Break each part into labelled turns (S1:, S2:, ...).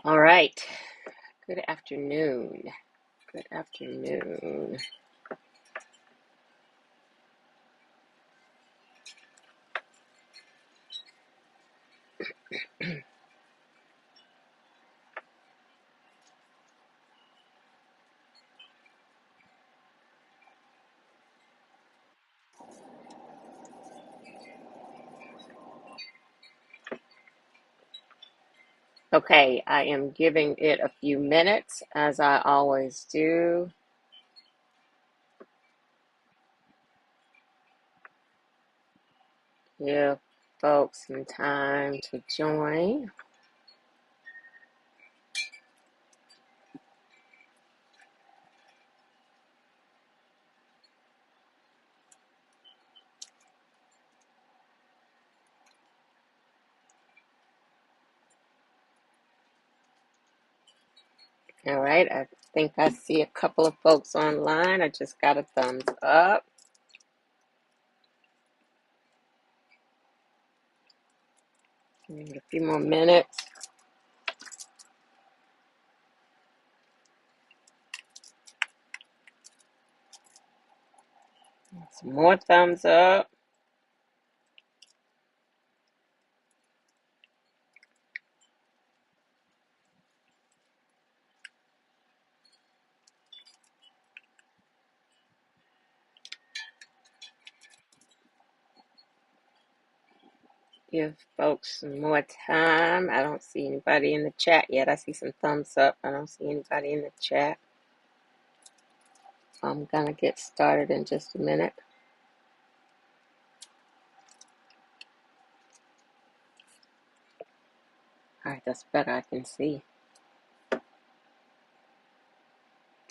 S1: All right. Good afternoon. Good afternoon. Okay, I am giving it a few minutes as I always do. Give folks some time to join. All right, I think I see a couple of folks online. I just got a thumbs up. Give it a few more minutes. Some more thumbs up. Give folks some more time. I don't see anybody in the chat yet. I see some thumbs up. I don't see anybody in the chat. I'm gonna get started in just a minute. All right, that's better. I can see.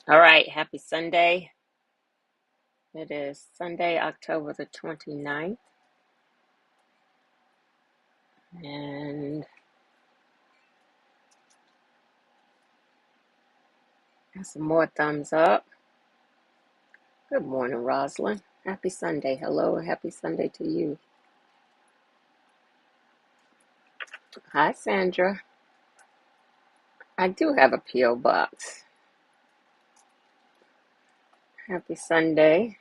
S1: All right, happy Sunday. It is Sunday, October the 29th. And got some more thumbs up. Good morning, Rosalind. Happy Sunday. Hello, and happy Sunday to you. Hi, Sandra. I do have a P.O. box. Happy Sunday.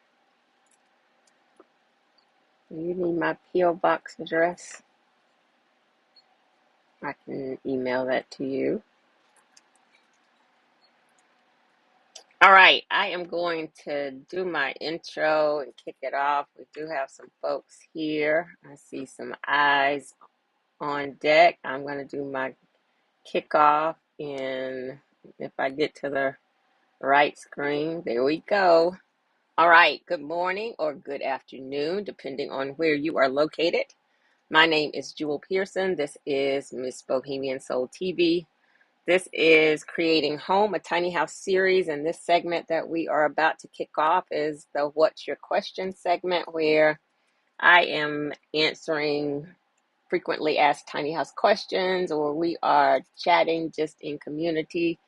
S1: Do you need my P.O. box address? I can email that to you. All right, I am going to do my intro and kick it off. We do have some folks here. I see some eyes on deck. I'm going to do my kickoff, and if I get to the right screen, there we go. All right, good morning or good afternoon, depending on where you are located. My name is Jewel Pearson. This is Miss Bohemian Soul TV. This is Creating Home, a tiny house series, and this segment that we are about to kick off is the What's Your Question segment, where I am answering frequently asked tiny house questions, or we are chatting just in community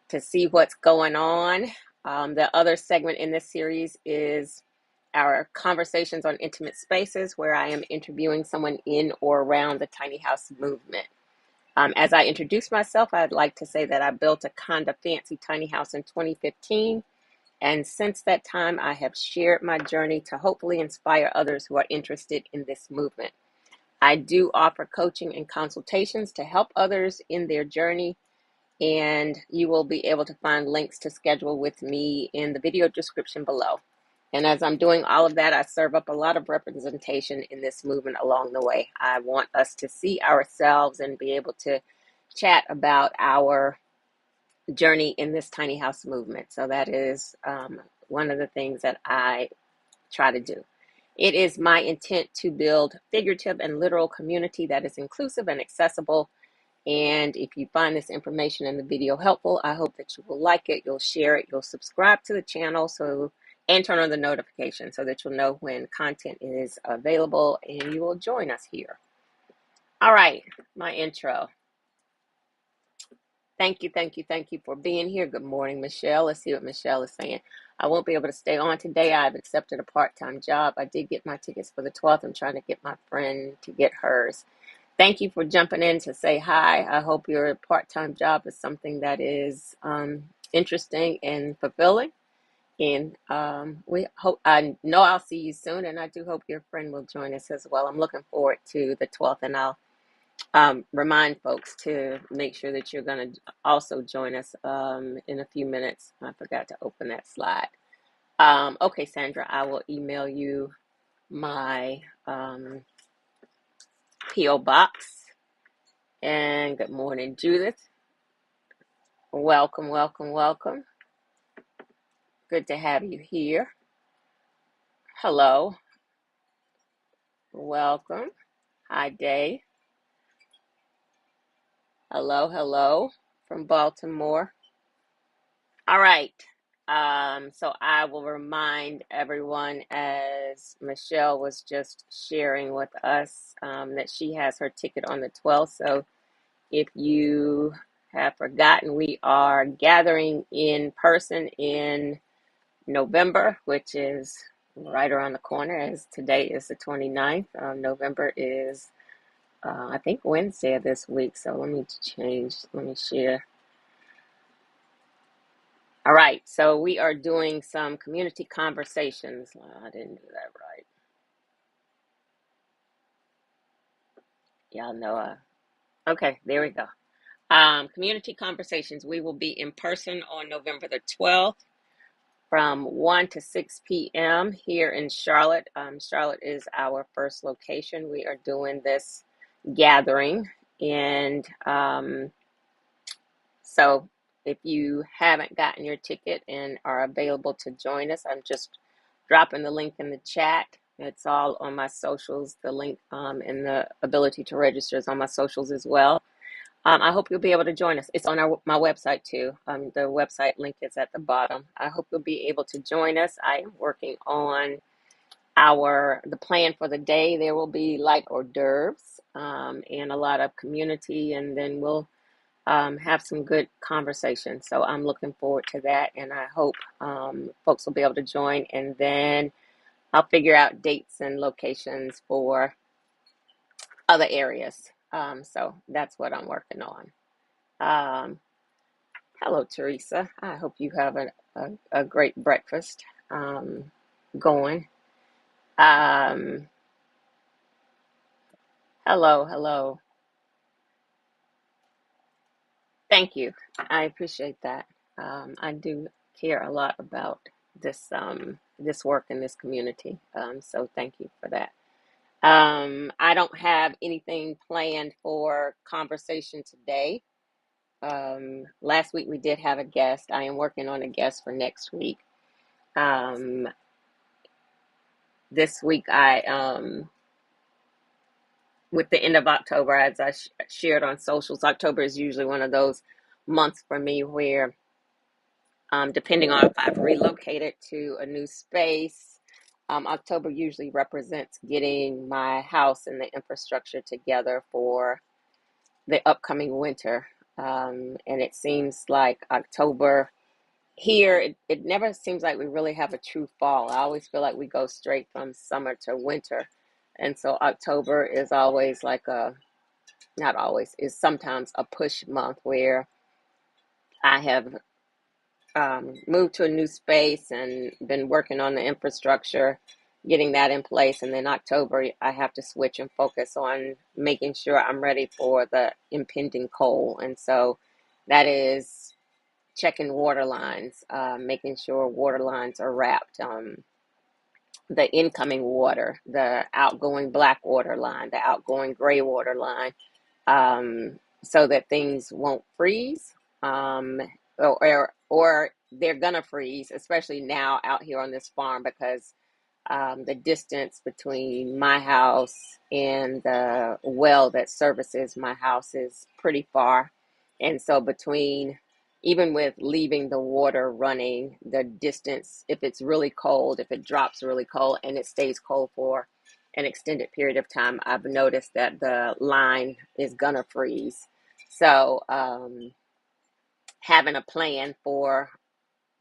S1: to see what's going on. The other segment in this series is our conversations on intimate spaces, where I am interviewing someone in or around the tiny house movement. As I introduce myself, I'd like to say that I built a kinda fancy tiny house in 2015. And since that time, I have shared my journey to hopefully inspire others who are interested in this movement. I do offer coaching and consultations to help others in their journey. And you will be able to find links to schedule with me in the video description below. And as I'm doing all of that, I serve up a lot of representation in this movement along the way. I want us to see ourselves and be able to chat about our journey in this tiny house movement. So that is one of the things that I try to do. It is my intent to build figurative and literal community that is inclusive and accessible. And if you find this information in the video helpful, I hope that you will like it, you'll share it, you'll subscribe to the channel and turn on the notification so that you'll know when content is available and you will join us here. All right, my intro. Thank you for being here. Good morning, Michelle. Let's see what Michelle is saying. I won't be able to stay on today. I've accepted a part-time job. I did get my tickets for the 12th. I'm trying to get my friend to get hers. Thank you for jumping in to say hi. I hope your part-time job is something that is interesting and fulfilling. And we hope, I know I'll see you soon, and I do hope your friend will join us as well. I'm looking forward to the 12th, and I'll remind folks to make sure that you're going to also join us in a few minutes. I forgot to open that slide. Okay, Sandra, I will email you my P.O. box. And good morning, Judith. Welcome, welcome, welcome. Good to have you here. Hello, welcome. Hi, Dave. Hello, hello from Baltimore. All right. So I will remind everyone, as Michelle was just sharing with us, that she has her ticket on the 12th. So if you have forgotten, we are gathering in person in November, which is right around the corner, as today is the 29th. November is, I think, Wednesday of this week. So let me share. All right, so we are doing some community conversations. I didn't do that right. Y'all know. Okay, there we go. Community conversations. We will be in person on November the 12th from 1 to 6 p.m. here in Charlotte. Charlotte is our first location. We are doing this gathering, and so if you haven't gotten your ticket and are available to join us, I'm just dropping the link in the chat. It's all on my socials. The link and the ability to register is on my socials as well. I hope you'll be able to join us. It's on my website too. The website link is at the bottom. I hope you'll be able to join us. I am working on the plan for the day. There will be light hors d'oeuvres and a lot of community, and then we'll have some good conversation. So I'm looking forward to that, and I hope folks will be able to join, and then I'll figure out dates and locations for other areas. So that's what I'm working on. Hello, Teresa. I hope you have a great breakfast going. Hello, hello. Thank you. I appreciate that. I do care a lot about this work in this community. So thank you for that. I don't have anything planned for conversation today. Last week we did have a guest. I am working on a guest for next week. This week with the end of October, as I shared on socials, October is usually one of those months for me where, depending on if I've relocated to a new space, October usually represents getting my house and the infrastructure together for the upcoming winter. And it seems like October here, it never seems like we really have a true fall. I always feel like we go straight from summer to winter. And so October is always like not always, is sometimes a push month where I have moved to a new space and been working on the infrastructure, getting that in place. And then October, I have to switch and focus on making sure I'm ready for the impending cold. And so that is checking water lines, making sure water lines are wrapped, the incoming water, the outgoing black water line, the outgoing gray water line, so that things won't freeze, or they're gonna freeze, especially now out here on this farm, because the distance between my house and the well that services my house is pretty far. And so even with leaving the water running, the distance, if it's really cold, if it drops really cold and it stays cold for an extended period of time, I've noticed that the line is gonna freeze. So having a plan for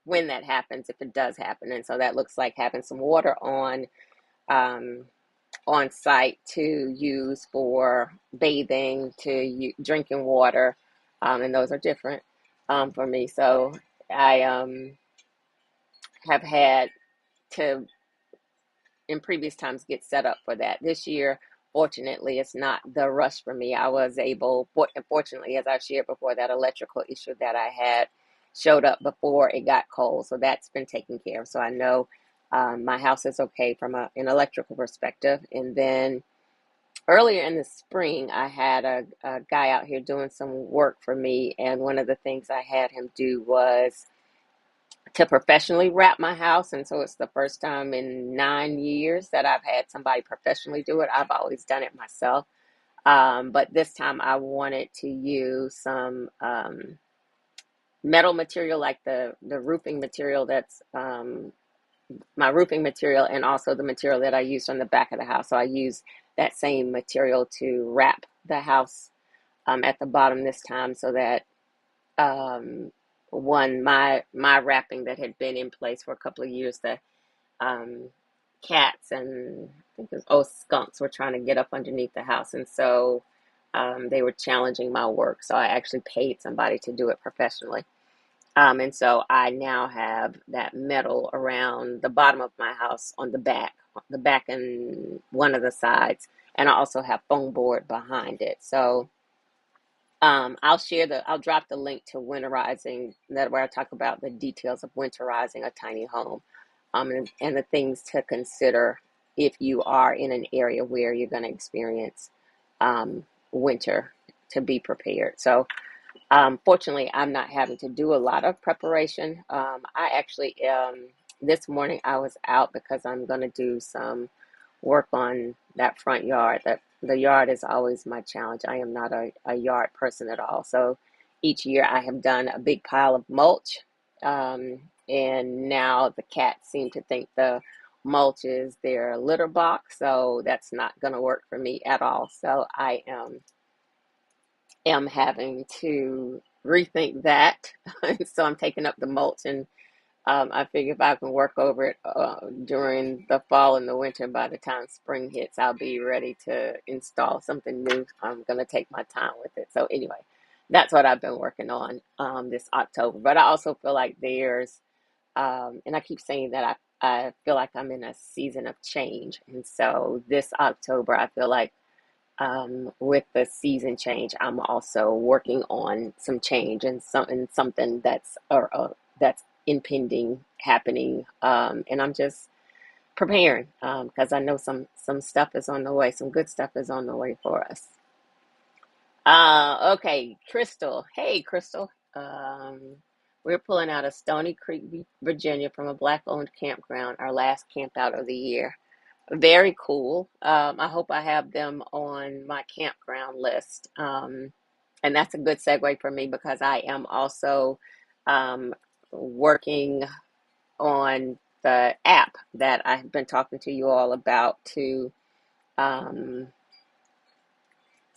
S1: when that happens, if it does happen. And so that looks like having some water on on site to use for bathing, to drinking water, and those are different for me. So I have had to, in previous times, get set up for that. This year, fortunately, it's not the rush for me. I was able, fortunately, as I shared before, that electrical issue that I had showed up before it got cold. So that's been taken care of. So I know my house is okay from an electrical perspective. And then earlier in the spring, I had a guy out here doing some work for me. And one of the things I had him do was to professionally wrap my house. And so it's the first time in 9 years that I've had somebody professionally do it. I've always done it myself. But this time I wanted to use some metal material, like the roofing material that's my roofing material, and also the material that I used on the back of the house. So I used that same material to wrap the house at the bottom this time, so that um, one, my wrapping that had been in place for a couple of years, the um, cats and I think it was, skunks were trying to get up underneath the house, and so they were challenging my work. So I actually paid somebody to do it professionally. And so I now have that metal around the bottom of my house on the back and one of the sides, and I also have foam board behind it. So I'll drop the link to winterizing, that where I talk about the details of winterizing a tiny home, and the things to consider if you are in an area where you're going to experience winter, to be prepared. So fortunately, I'm not having to do a lot of preparation. I actually, this morning I was out because I'm going to do some work on that front yard. That the yard is always my challenge. I am not a yard person at all. So each year I have done a big pile of mulch. And now the cats seem to think the mulch is their litter box. So that's not going to work for me at all. So I am having to rethink that. So I'm taking up the mulch, and I figure if I can work over it during the fall and the winter, by the time spring hits, I'll be ready to install something new. I'm going to take my time with it. So anyway, that's what I've been working on this October. But I also feel like and I keep saying that I feel like I'm in a season of change. And so this October, I feel like with the season change, I'm also working on some change, and something that's impending happening, and I'm just preparing because I know some stuff is on the way, some good stuff is on the way for us. Okay, Crystal. Hey, Crystal. We're pulling out of Stony Creek, Virginia, from a Black-owned campground. Our last camp out of the year. Very cool. I hope I have them on my campground list. And that's a good segue for me because I am also um, working on the app that I've been talking to you all about um,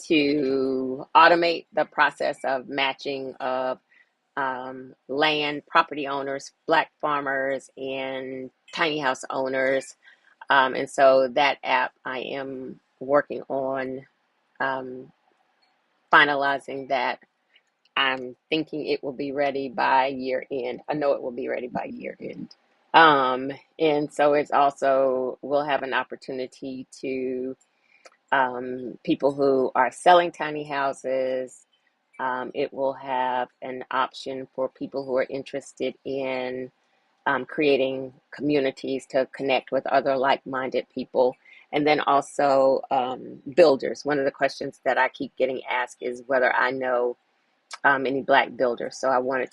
S1: to automate the process of matching of land property owners, Black farmers, and tiny house owners. And so that app I am working on um, finalizing that. I'm thinking it will be ready by year end. I know it will be ready by year end. And so it's also, we'll have an opportunity to people who are selling tiny houses. It will have an option for people who are interested in creating communities to connect with other like-minded people. And then also builders. One of the questions that I keep getting asked is whether I know any Black builders. So I wanted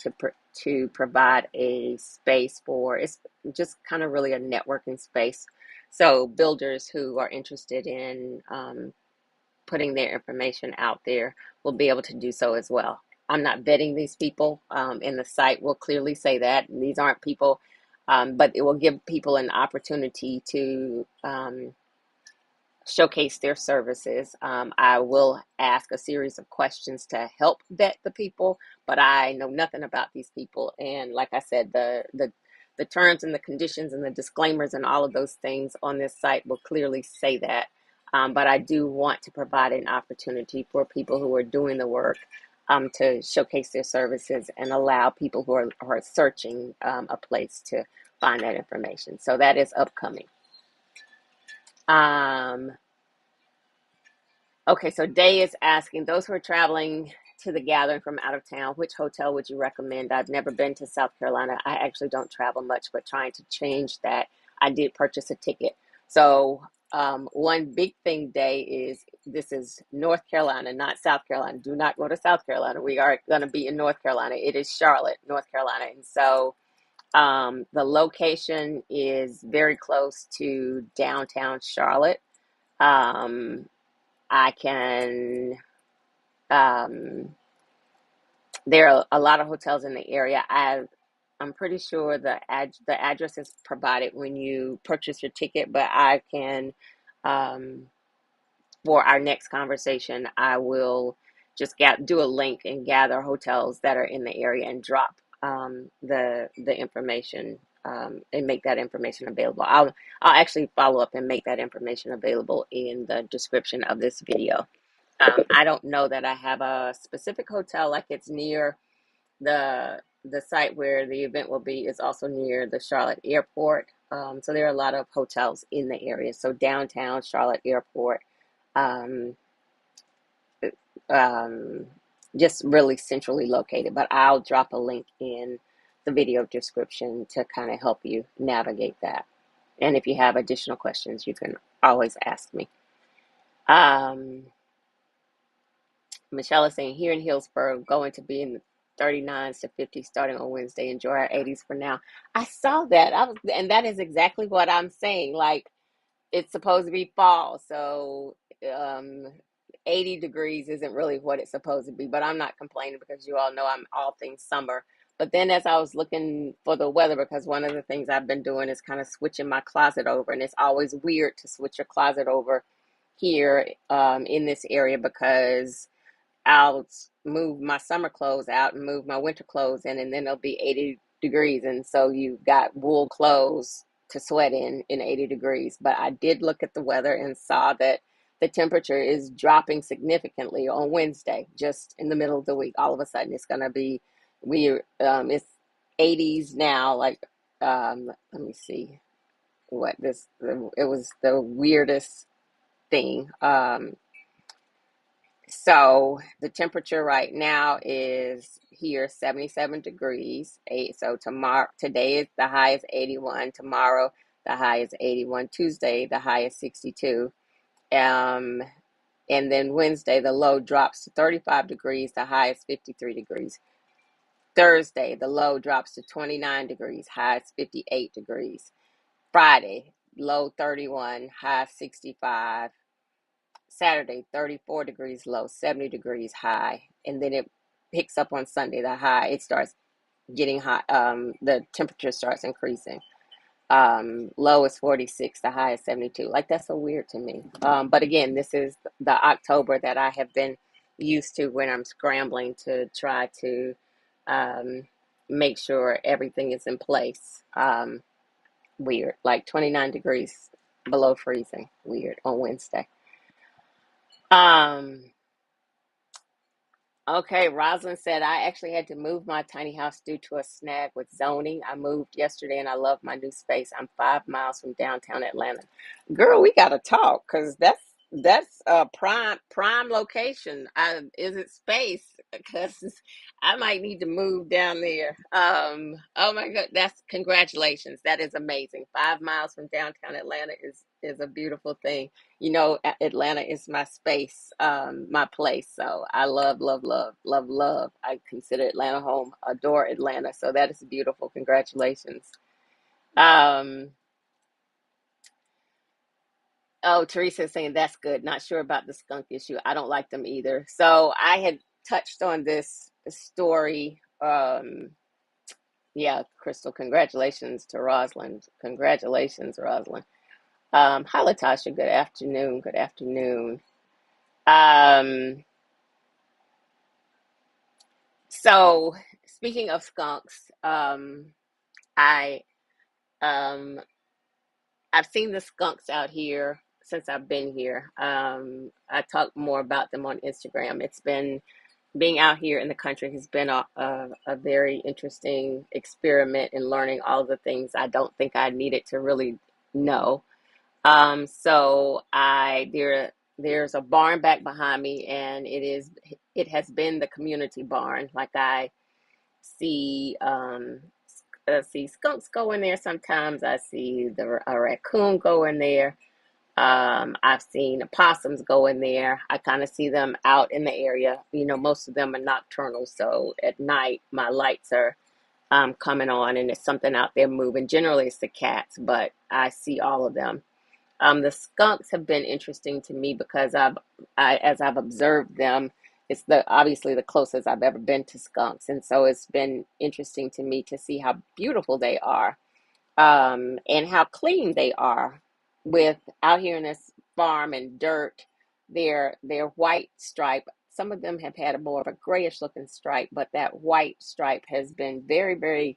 S1: to provide a space for, it's just kind of really a networking space. So builders who are interested in putting their information out there will be able to do so as well. I'm not vetting these people, and the site will clearly say that these aren't people, but it will give people an opportunity to showcase their services. I will ask a series of questions to help vet the people, but I know nothing about these people. And like I said, the terms and the conditions and the disclaimers and all of those things on this site will clearly say that. But I do want to provide an opportunity for people who are doing the work to showcase their services and allow people who are searching a place to find that information. So that is upcoming. Um, okay, so Day is asking those who are traveling to the gathering from out of town, which hotel would you recommend? I've never been to South Carolina. I actually don't travel much, but trying to change that, I did purchase a ticket. So, one big thing, Day, is this is North Carolina, not South Carolina. Do not go to South Carolina. We are going to be in North Carolina. It is Charlotte, North Carolina. And so, the location is very close to downtown Charlotte. Um, I can um, there are a lot of hotels in the area. I'm pretty sure the address is provided when you purchase your ticket, but I can um, for our next conversation, I will just do a link and gather hotels that are in the area and drop the information and make that information available. I'll actually follow up and make that information available in the description of this video. I don't know that I have a specific hotel like it's near the site where the event will be is also near the Charlotte Airport. So there are a lot of hotels in the area. So downtown Charlotte Airport, um, um, just really centrally located. But I'll drop a link in the video description to kind of help you navigate that. And if you have additional questions, you can always ask me. Um, Michelle is saying here in Hillsborough, going to be in the 39s to 50s starting on Wednesday. Enjoy our 80s for now. I saw that. And that is exactly what I'm saying. Like it's supposed to be fall, so um, 80 degrees isn't really what it's supposed to be. But I'm not complaining because you all know I'm all things summer. But then as I was looking for the weather, because one of the things I've been doing is kind of switching my closet over, and it's always weird to switch your closet over here in this area because I'll move my summer clothes out and move my winter clothes in, and then it'll be 80 degrees. And so you've got wool clothes to sweat in 80 degrees. But I did look at the weather and saw that the temperature is dropping significantly on Wednesday, just in the middle of the week. All of a sudden, it's going to be, it's 80s now. Like, let me see it was the weirdest thing. So the temperature right now is here 77 degrees. So today is the high is 81. Tomorrow the high is 81. Tuesday the high is 62. Um, and then Wednesday the low drops to 35 degrees. The high is 53 degrees. Thursday the low drops to 29 degrees. High is 58 degrees. Friday low 31. High 65. Saturday, 34 degrees low, 70 degrees high. And then it picks up on Sunday, the high, it starts getting hot. The temperature starts increasing. Low is 46, the high is 72. Like, that's so weird to me. But again, this is the October that I have been used to when I'm scrambling to try to um, make sure everything is in place. Weird. Like 29 degrees below freezing. Weird on Wednesday. Um, Okay, Rosalind said, I actually had to move my tiny house due to a snag with zoning. I moved yesterday and I love my new space. I'm 5 miles from downtown Atlanta. Girl, we gotta talk because that's a prime location. Is it space? Because I might need to move down there. Oh my God, that's congratulations. That is amazing. 5 miles from downtown Atlanta is a beautiful thing. You know, Atlanta is my space, my place. So I love, love, love, love, love. I consider Atlanta home, adore Atlanta. So that is beautiful. Congratulations. Um, oh, Teresa is saying that's good. Not sure about the skunk issue. I don't like them either. So I had touched on this story. Yeah, Crystal, congratulations to Rosalind. Congratulations, Rosalind. Hi, Latasha. Good afternoon. Good afternoon. Um, So, speaking of skunks, I um I've seen the skunks out here since I've been here. I talk more about them on Instagram. It's been being out here in the country has been a very interesting experiment in learning all the things I don't think I needed to really know. So there's a barn back behind me, and it has been the community barn. Like I see see skunks go in there sometimes. I see a raccoon go in there. I've seen opossums go in there. I kind of see them out in the area. You know, most of them are nocturnal, so at night my lights are coming on, and there's something out there moving. Generally, it's the cats, but I see all of them. The skunks have been interesting to me because as I've observed them, it's the obviously the closest I've ever been to skunks, and so it's been interesting to me to see how beautiful they are, and how clean they are. With out here in this farm and dirt, their white stripe. Some of them have had a more of a grayish looking stripe, but that white stripe has been very, very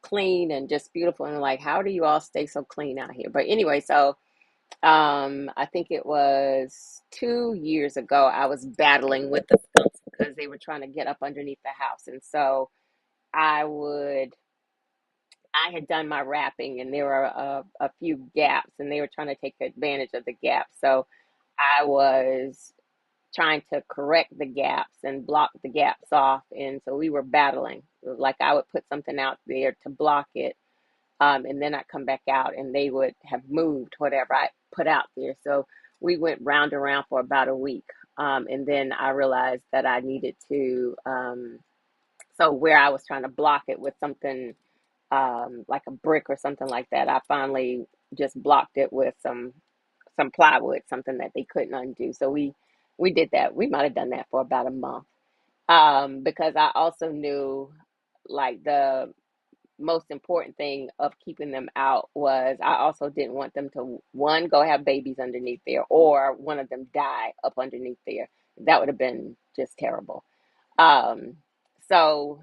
S1: clean and just beautiful. And like, how do you all stay so clean out here? But anyway, so I think it was 2 years ago, I was battling with the skunks because they were trying to get up underneath the house. And so I would, I had done my wrapping and there were a few gaps and they were trying to take advantage of the gaps. So I was trying to correct the gaps and block the gaps off. And so we were battling. Like I would put something out there to block it, and then I'd come back out and they would have moved whatever I put out there. So we went round and round for about a week. And then I realized that I needed to, so where I was trying to block it with something like a brick or something like that, I finally just blocked it with some plywood, something that they couldn't undo. So we did that. We might have done that for about a month, because I also knew like the most important thing of keeping them out was I also didn't want them to one go have babies underneath there or one of them die up underneath there. That would have been just terrible. Um, so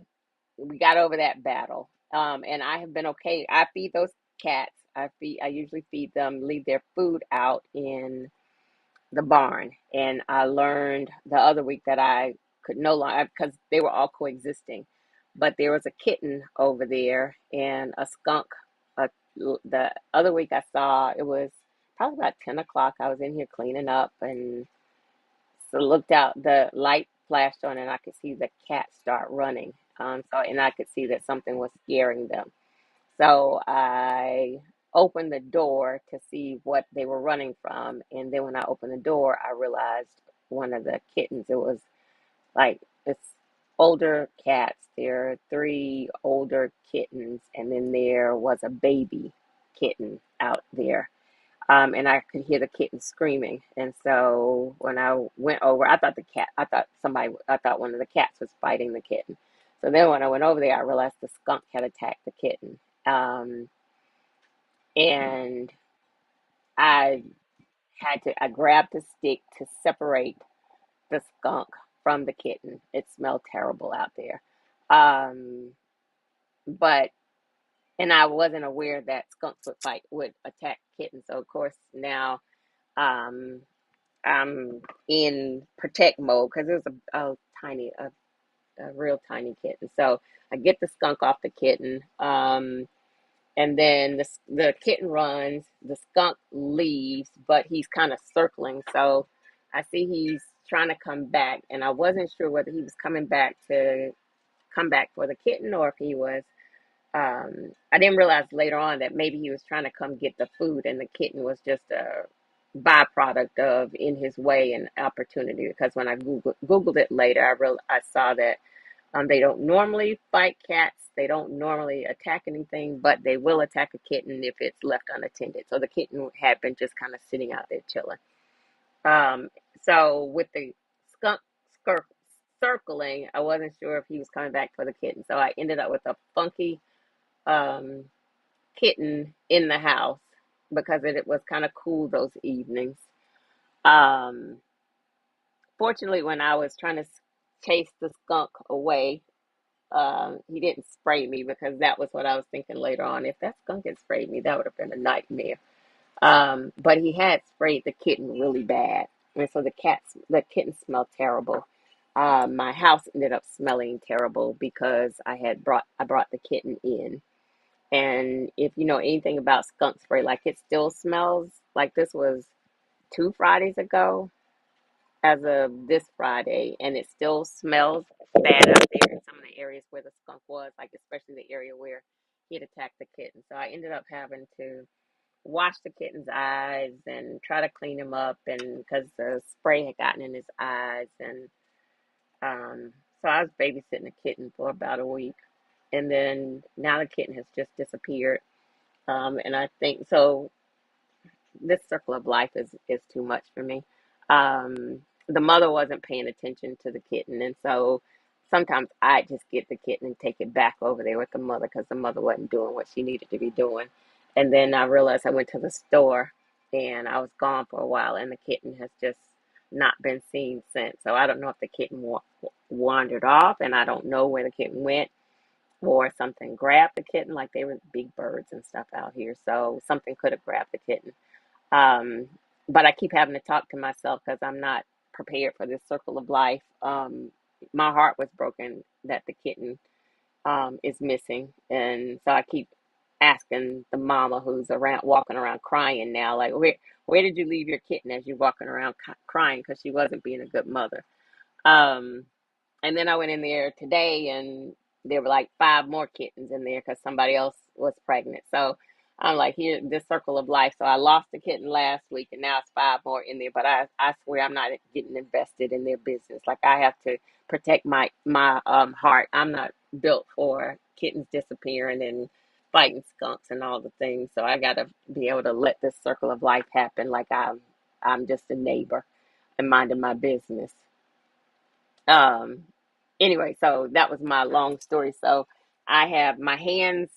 S1: we got over that battle. And I have been okay. I feed those cats. I usually feed them, leave their food out in the barn. And I learned the other week that I could no longer, because they were all coexisting, but there was a kitten over there and a skunk. Uh, the other week I saw it was probably about 10 o'clock. I was in here cleaning up and so looked out, the light flashed on and I could see the cat start running. And I could see that something was scaring them. So I opened the door to see what they were running from. And then when I opened the door, I realized one of the kittens, it was like it's older cats. There are three older kittens, and then there was a baby kitten out there. And I could hear the kitten screaming. And so when I went over, I thought one of the cats was fighting the kitten. So then when I went over there, I realized the skunk had attacked the kitten. Um, and I I grabbed a stick to separate the skunk from the kitten. It smelled terrible out there. Um, but, and I wasn't aware that skunks would attack kittens. So of course now, um, I'm in protect mode because it was a real tiny kitten. So I get the skunk off the kitten. And then the kitten runs, the skunk leaves, but he's kind of circling. So I see he's trying to come back, and I wasn't sure whether he was coming back to come back for the kitten or if he was. I didn't realize later on that maybe he was trying to come get the food, and the kitten was just a byproduct of in his way and opportunity. Because when I Googled it later, I saw that they don't normally fight cats. They don't normally attack anything, but they will attack a kitten if it's left unattended. So the kitten had been just kind of sitting out there chilling. Um, so with the skunk circling, I wasn't sure if he was coming back for the kitten. So I ended up with a funky um, kitten in the house because it was kind of cool those evenings. Um, Fortunately, when I was trying to chase the skunk away, he didn't spray me because that was what I was thinking later on. If that skunk had sprayed me, that would have been a nightmare. But he had sprayed the kitten really bad, and so the kitten smelled terrible. My house ended up smelling terrible because I brought the kitten in, and if you know anything about skunk spray, like it still smells like this was 2 Fridays ago as of this Friday, and it still smells bad out there in some of the areas where the skunk was, like especially the area where he had attacked the kitten. So I ended up having to wash the kitten's eyes and try to clean him up, and because the spray had gotten in his eyes, and so I was babysitting the kitten for about a week, and then now the kitten has just disappeared. And I think so this circle of life is too much for me. The mother wasn't paying attention to the kitten, and so sometimes I just get the kitten and take it back over there with the mother because the mother wasn't doing what she needed to be doing. And then I realized I went to the store and I was gone for a while, and the kitten has just not been seen since. So I don't know if the kitten wandered off, and I don't know where the kitten went, or something grabbed the kitten. Like they were big birds and stuff out here, so something could have grabbed the kitten. um, but I keep having to talk to myself because I'm not prepared for this circle of life. My heart was broken that the kitten is missing, and so I keep asking the mama who's around, walking around crying now, like where did you leave your kitten as you're walking around crying because she wasn't being a good mother. Um, and then I went in there today and there were like five more kittens in there because somebody else was pregnant. So I'm like, here, this circle of life. So I lost a kitten last week and now it's five more in there. But I swear I'm not getting invested in their business. Like I have to protect my heart. I'm not built for kittens disappearing and fighting skunks and all the things. So I gotta be able to let this circle of life happen like I'm just a neighbor and minding my business. Um, anyway, so that was my long story. So I have my hands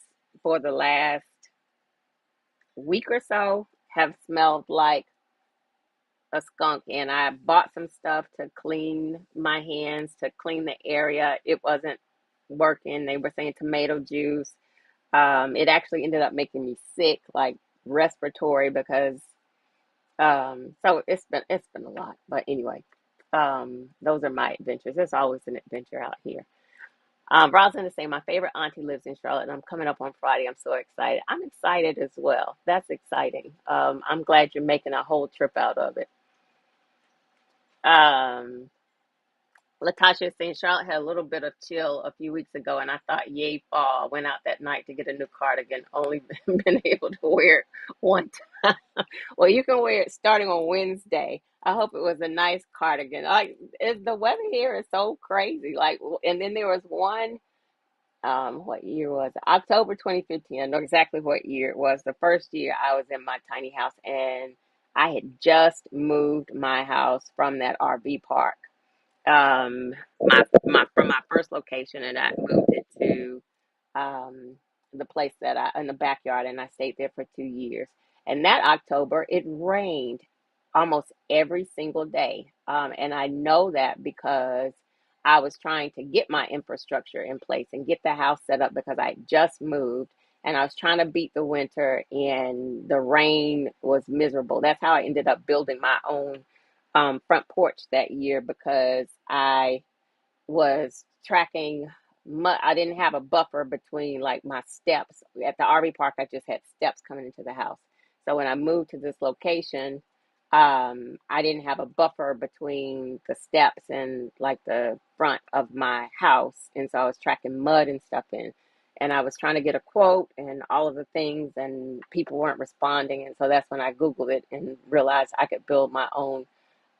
S1: for the last week or so have smelled like a skunk, and I bought some stuff to clean my hands, to clean the area. It wasn't working. They were saying tomato juice. It actually ended up making me sick, like respiratory, because so it's been a lot. But anyway, those are my adventures. There's always an adventure out here. But I was going to say my favorite auntie lives in Charlotte, and I'm coming up on Friday. I'm so excited. I'm excited as well. That's exciting. I'm glad you're making a whole trip out of it. Um, Latasha is saying Charlotte had a little bit of chill a few weeks ago, and I thought, yay, fall. Went out that night to get a new cardigan. Only been able to wear it one time. Well, you can wear it starting on Wednesday. I hope it was a nice cardigan. Like the weather here is so crazy. Like, and then there was one. What year was it? October 2015. I know exactly what year it was. The first year I was in my tiny house, and I had just moved my house from that RV park. My from my first location, and I moved it to um, the place that I in the backyard, and I stayed there for 2 years. And that October, it rained almost every single day, and I know that because I was trying to get my infrastructure in place and get the house set up because I just moved. And I was trying to beat the winter, and the rain was miserable. That's how I ended up building my own front porch that year because I was tracking mud. I didn't have a buffer between like my steps at the RV park. I just had steps coming into the house. So when I moved to this location, I didn't have a buffer between the steps and like the front of my house, and so I was tracking mud and stuff in. And I was trying to get a quote and all of the things, and people weren't responding. And so that's when I Googled it and realized I could build my own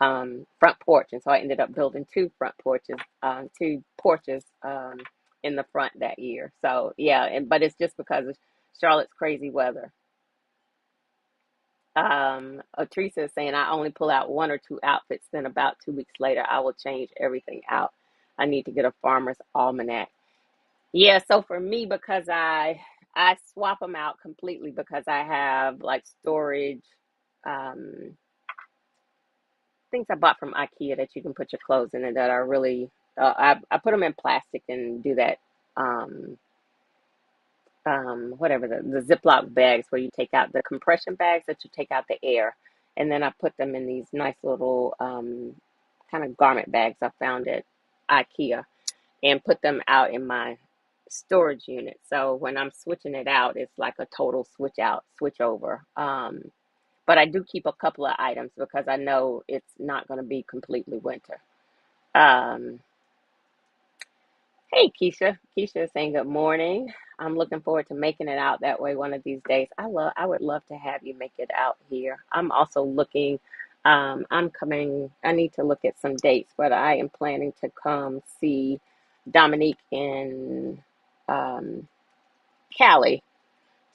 S1: front porch, and so I ended up building two porches in the front that year. So yeah, and but it's just because of Charlotte's crazy weather. Teresa is saying I only pull out one or two outfits, then about 2 weeks later I will change everything out. I need to get a farmer's almanac. Yeah, so for me, because I swap them out completely because I have like storage. Um, Things I bought from IKEA that you can put your clothes in and that are really I put them in plastic and do that um whatever the Ziploc bags where you take out the compression bags that you take out the air, and then I put them in these nice little kind of garment bags I found at IKEA, and put them out in my storage unit. So when I'm switching it out, it's like a total switch out, switch over. But I do keep a couple of items because I know it's not going to be completely winter. Um, Hey, Keisha. Keisha is saying good morning. I'm looking forward to making it out that way one of these days. I would love to have you make it out here. I'm also looking, I'm coming, I need to look at some dates, but I am planning to come see Dominique in um, Cali.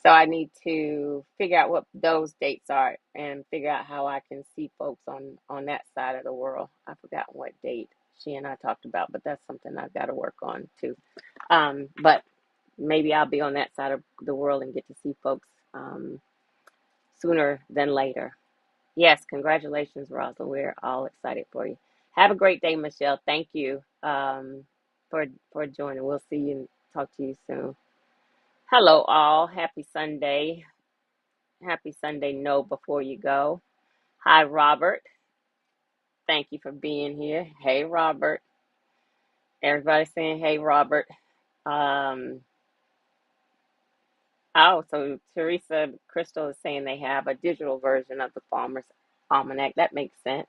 S1: So I need to figure out what those dates are and figure out how I can see folks on that side of the world. I forgot what date she and I talked about, but that's something I've got to work on too. But maybe I'll be on that side of the world and get to see folks sooner than later. Yes, congratulations, Rosalind. We're all excited for you. Have a great day, Michelle. Thank you for joining. We'll see you and talk to you soon. Hello, all. Happy Sunday. Happy Sunday. No, before you go. Hi, Robert. Thank you for being here. Hey, Robert. Everybody saying, hey, Robert. Um, Oh, so Teresa Crystal is saying they have a digital version of the Farmer's Almanac. That makes sense.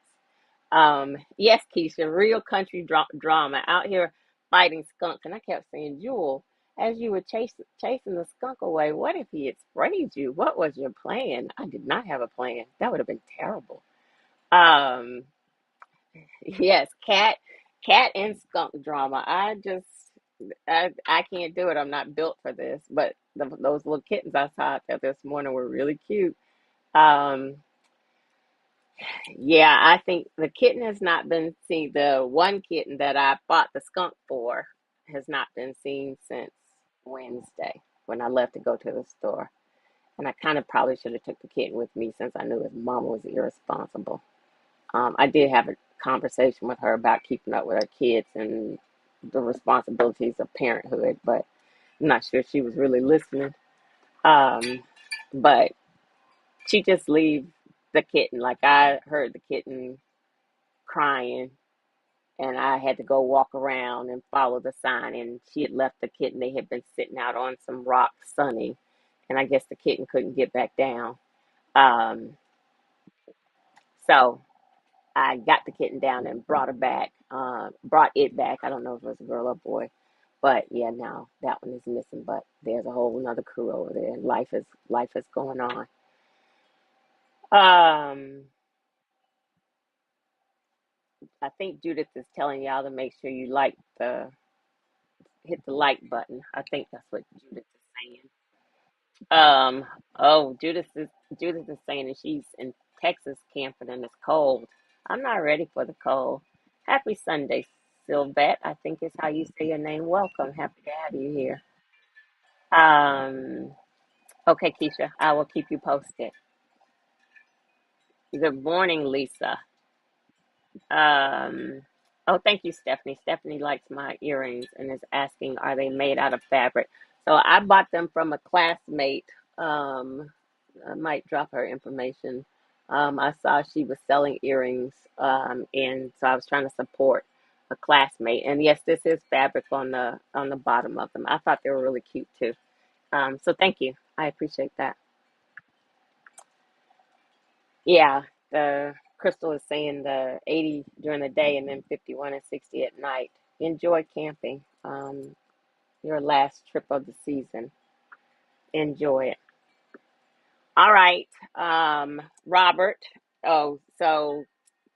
S1: Yes, Keisha, real country drama out here fighting skunks. And I kept saying, Jewel, as you were chasing the skunk away, what if he had sprayed you? What was your plan? I did not have a plan. That would have been terrible. Um, yes, cat and skunk drama. I can't do it. I'm not built for this. But those little kittens I saw out there this morning were really cute. Um, yeah, I think the kitten has not been seen. The one kitten that I bought the skunk for has not been seen since Wednesday when I left to go to the store. And I kind of probably should have took the kitten with me since I knew his mama was irresponsible. I did have a conversation with her about keeping up with her kids and the responsibilities of parenthood, but I'm not sure she was really listening. Um, but she just leave the kitten. Like I heard the kitten crying, and I had to go walk around and follow the sign. And she had left the kitten. They had been sitting out on some rocks sunning, and I guess the kitten couldn't get back down. Um, so I got the kitten down and brought her back. Brought it back. I don't know if it was a girl or boy, but yeah, no, that one is missing. But there's a whole another crew over there, and life is going on. Um, I think Judith is telling y'all to make sure you hit the like button. I think that's what Judith is saying. Um, oh, Judith is saying that she's in Texas camping and it's cold. I'm not ready for the cold. Happy Sunday, Sylvette. I think is how you say your name. Welcome. Happy to have you here. Um, okay, Keisha, I will keep you posted. Good morning, Lisa. Um, oh, thank you, Stephanie. Stephanie likes my earrings and is asking, are they made out of fabric? So I bought them from a classmate. Um, I might drop her information. I saw she was selling earrings, and so I was trying to support a classmate. And yes, this is fabric on the bottom of them. I thought they were really cute too. So thank you. I appreciate that. Yeah, the Crystal is saying the 80 during the day and then 51 and 60 at night. Enjoy camping. Your last trip of the season. Enjoy it. All right, Robert. Oh, so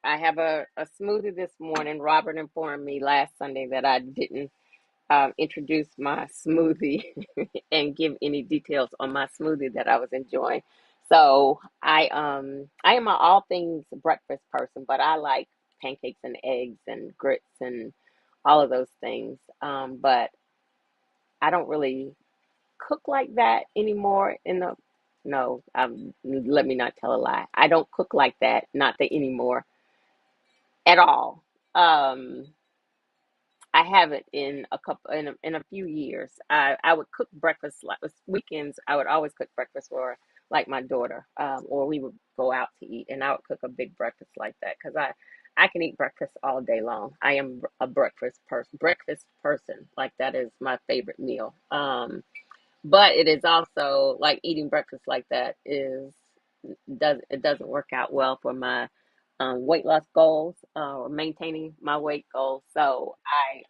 S1: I have a smoothie this morning. Robert informed me last Sunday that I didn't introduce my smoothie and give any details on my smoothie that I was enjoying. So I am an all things breakfast person, but I like pancakes and eggs and grits and all of those things. But I don't really cook like that anymore in the no, let me not tell a lie. I don't cook like that, not the anymore at all. Um, I haven't in a couple in a few years. I would cook breakfast like weekends. I would always cook breakfast for like my daughter, or we would go out to eat, and I would cook a big breakfast like that because I can eat breakfast all day long. I am a breakfast person. Like that is my favorite meal. But it is also like eating breakfast like that is doesn't work out well for my weight loss goals or maintaining my weight goals. So I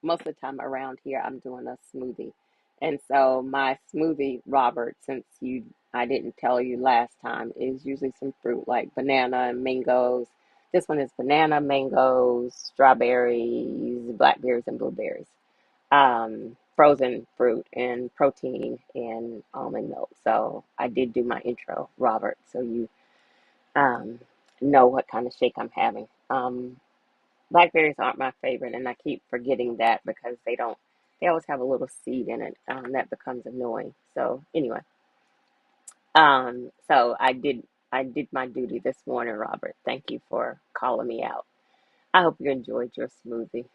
S1: most of the time around here I'm doing a smoothie, and so my smoothie, Robert, since you I didn't tell you last time, is usually some fruit like banana and mangoes. This one is banana, mangoes, strawberries, blackberries, and blueberries, frozen fruit and protein and almond milk. So I did do my intro, Robert, so you um, know what kind of shake I'm having. Blackberries aren't my favorite, and I keep forgetting that because they always have a little seed in it that becomes annoying. So anyway, so I did my duty this morning, Robert. Thank you for calling me out. I hope you enjoyed your smoothie.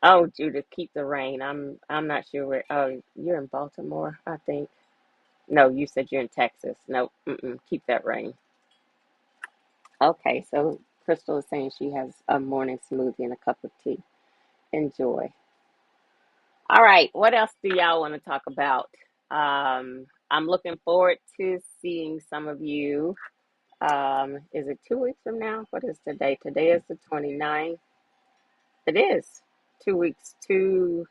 S1: Oh, Judith, keep the rain. I'm not sure where. Oh, you're in Baltimore, I think. No, you said you're in Texas. No, keep that rain. Okay, so Crystal is saying she has a morning smoothie and a cup of tea. Enjoy. All right, what else do y'all want to talk about? I'm looking forward to seeing some of you. Is it 2 weeks from now? What is today? Today is the 29th. It is 2 weeks, 2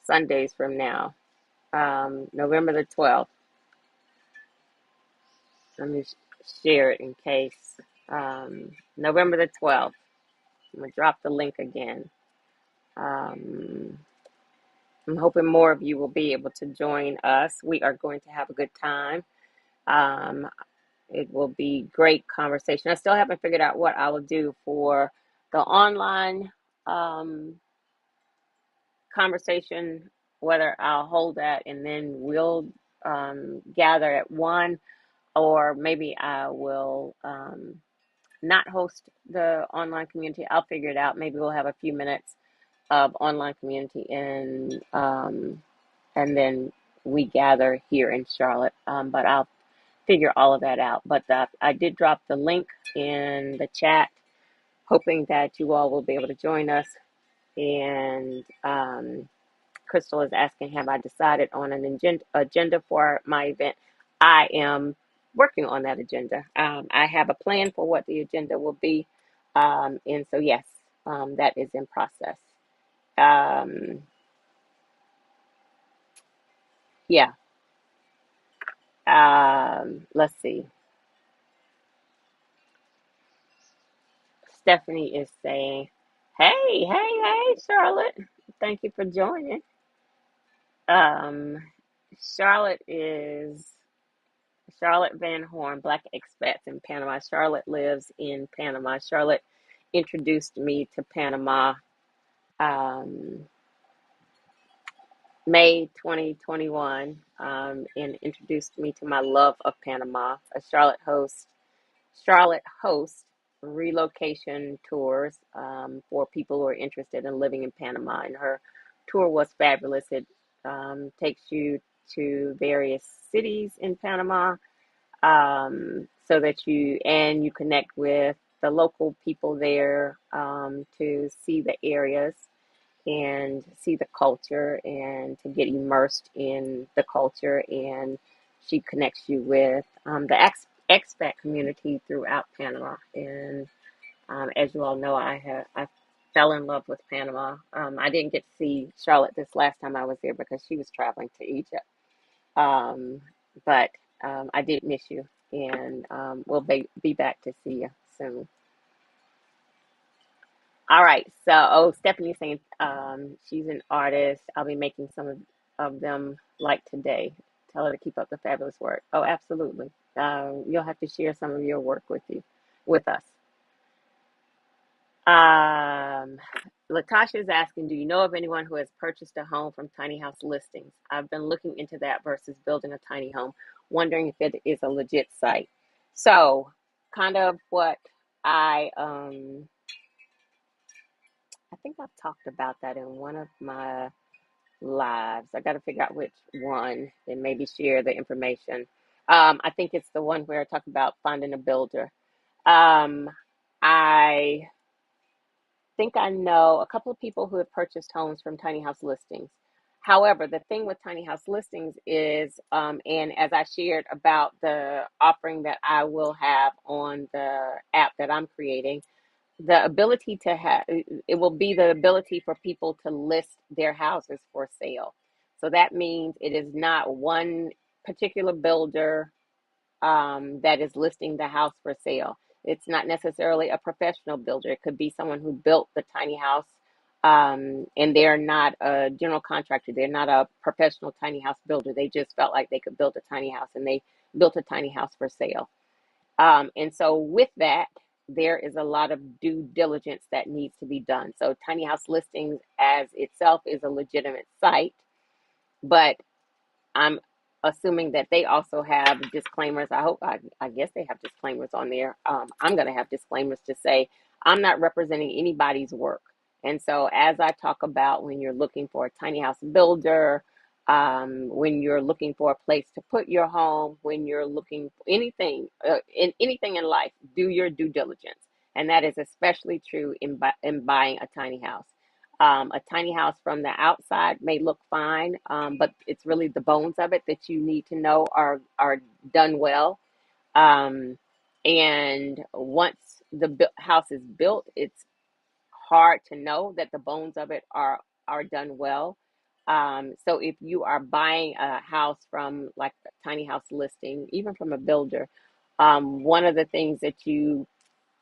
S1: Sundays from now. November the 12th. Let me share it in case. November the 12th. I'm going to drop the link again. Um, I'm hoping more of you will be able to join us. We are going to have a good time. Um, it will be great conversation. I still haven't figured out what I will do for the online um, conversation, whether I'll hold that and then we'll gather at one, or maybe I will not host the online community. I'll figure it out. Maybe we'll have a few minutes of online community and then we gather here in Charlotte. But I'll figure all of that out. But I did drop the link in the chat, hoping that you all will be able to join us. And Crystal is asking, have I decided on an agenda for my event? I am working on that agenda. I have a plan for what the agenda will be. And so, yes, that is in process. Um, yeah. Let's see. Stephanie is saying, hey, Charlotte. Thank you for joining. Um, Charlotte is Charlotte Van Horn, Black expats in Panama. Charlotte lives in Panama. Charlotte introduced me to Panama um, May 2021 and introduced me to my love of Panama. Charlotte hosts relocation tours for people who are interested in living in Panama, and her tour was fabulous. It takes you to various cities in Panama so that you connect with the local people there to see the areas and see the culture and to get immersed in the culture. And she connects you with the expat community throughout Panama. And as you all know, I fell in love with Panama. I didn't get to see Charlotte this last time I was there because she was traveling to Egypt. Um, but I did miss you, and we'll be back to see you soon. All right. So, Stephanie's saying she's an artist. I'll be making some of them like today. Tell her to keep up the fabulous work. Oh, absolutely. You'll have to share some of your work with us. Um, Latasha is asking, do you know of anyone who has purchased a home from tiny house listings? I've been looking into that versus building a tiny home, wondering if it is a legit site. So, kind of what I I think I've talked about that in one of my lives. I got to figure out which one and maybe share the information. I think it's the one where I talk about finding a builder. Um, I think I know a couple of people who have purchased homes from tiny house listings. However, the thing with tiny house listings is, and as I shared about the offering that I will have on the app that I'm creating, the ability to have it will be the ability for people to list their houses for sale. So that means it is not one particular builder that is listing the house for sale. It's not necessarily a professional builder. It could be someone who built the tiny house, and they're not a general contractor. They're not a professional tiny house builder. They just felt like they could build a tiny house, and they built a tiny house for sale. And so with that, there is a lot of due diligence that needs to be done. So tiny house listings as itself is a legitimate site, but I'm assuming that they also have disclaimers. I guess they have disclaimers on there. I'm going to have disclaimers to say I'm not representing anybody's work. And so, as I talk about when you're looking for a tiny house builder, when you're looking for a place to put your home, when you're looking for anything, in anything in life, do your due diligence. And that is especially true in buying a tiny house. A tiny house from the outside may look fine, but it's really the bones of it that you need to know are done well. Um, and once the house is built, it's hard to know that the bones of it are done well. So if you are buying a house from like a tiny house listing, even from a builder, one of the things that you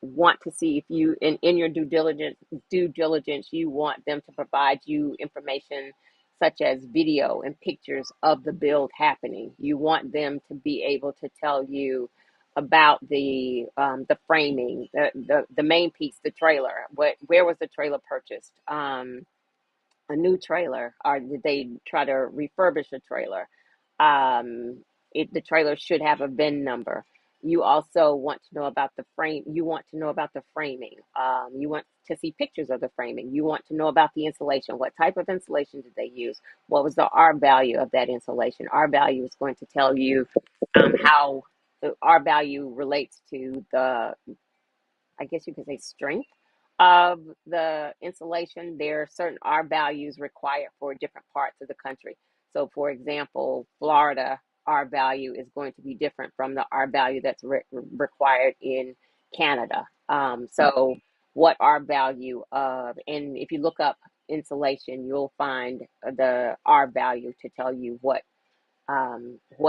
S1: want to see if you in your due diligence you want them to provide you information such as video and pictures of the build happening. You want them to be able to tell you about the framing, the main piece, the trailer. Where was the trailer purchased? A new trailer, or did they try to refurbish a trailer? The trailer should have a VIN number. You also want to know about the frame. You want to know about the framing. You want to see pictures of the framing. You want to know about the insulation. What type of insulation did they use? What was the R value of that insulation? R value is going to tell you how the R value relates to the, I guess you could say, strength of the insulation. There are certain R values required for different parts of the country. So, for example, Florida R value is going to be different from the R value that's required in Canada. So, what R value of, and if you look up insulation, you'll find the R value to tell you what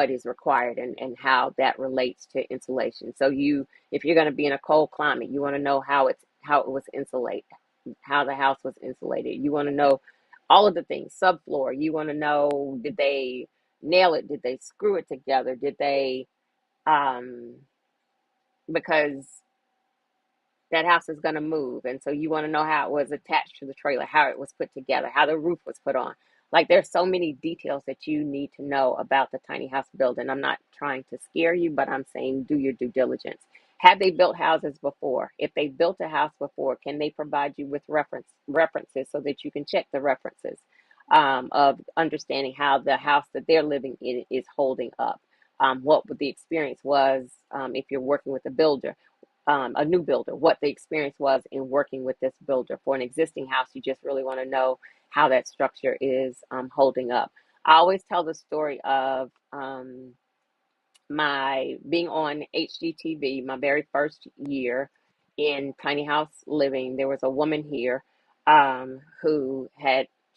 S1: is required and how that relates to insulation. So if you're going to be in a cold climate, you want to know how it was insulated, how the house was insulated. You want to know all of the things, subfloor. You want to know, did they nail it? Did they screw it together? Did they, um, because that house is going to move. And so you want to know how it was attached to the trailer, how it was put together, how the roof was put on. Like there's so many details that you need to know about the tiny house building. I'm not trying to scare you, but I'm saying do your due diligence. Have they built houses before? If they built a house before, can they provide you with references so that you can check the references of understanding how the house that they're living in is holding up? What the experience was if you're working with a builder, a new builder, what the experience was in working with this builder. For an existing house, you just really want to know how that structure is holding up. I always tell the story of my being on HGTV, my very first year in tiny house living. There was a woman here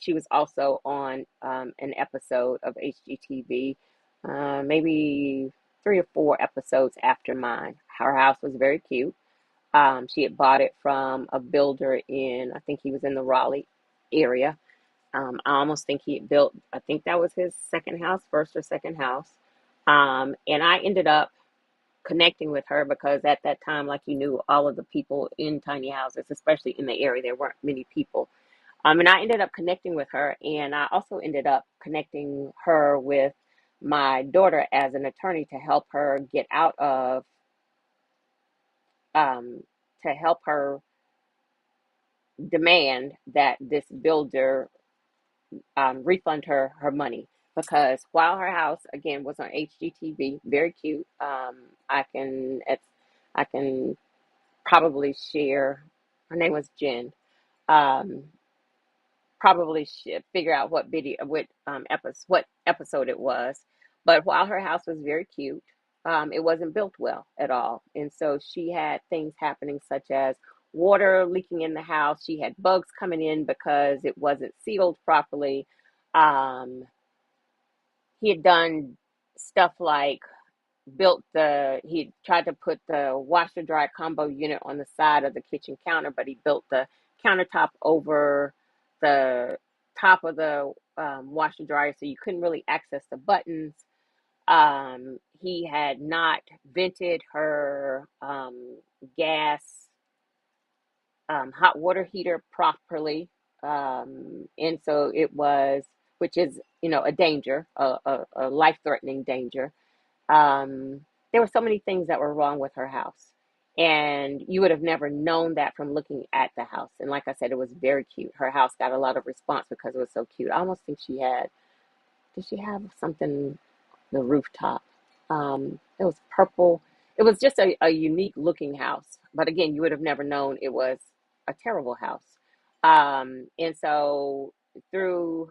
S1: she was also on an episode of HGTV, maybe 3 or 4 episodes after mine. Her house was very cute. She had bought it from a builder I think he was in the Raleigh area. I almost think he had built, I think that was his second house, first or second house. And I ended up connecting with her because at that time, like you knew, all of the people in tiny houses, especially in the area, there weren't many people. And I ended up connecting with her, and I also ended up connecting her with my daughter as an attorney to help her get out of, um, to help her demand that this builder refund her money, because while her house again was on HGTV, very cute. I can probably share. Her name was Jenn. Um, Probably should figure out what video, what episode it was. But while her house was very cute, it wasn't built well at all, and so she had things happening such as water leaking in the house. She had bugs coming in because it wasn't sealed properly. Um, he had done stuff like he tried to put the washer dryer combo unit on the side of the kitchen counter, but he built the countertop over the top of the washer dryer, so you couldn't really access the buttons. He had not vented her gas hot water heater properly, and so it was, which is a danger, a life threatening danger. um, there were so many things that were wrong with her house. And you would have never known that from looking at the house. And like I said, it was very cute. Her house got a lot of response because it was so cute. I almost think did she have something, the rooftop? It was purple. It was just a unique looking house. But again, you would have never known it was a terrible house. And so through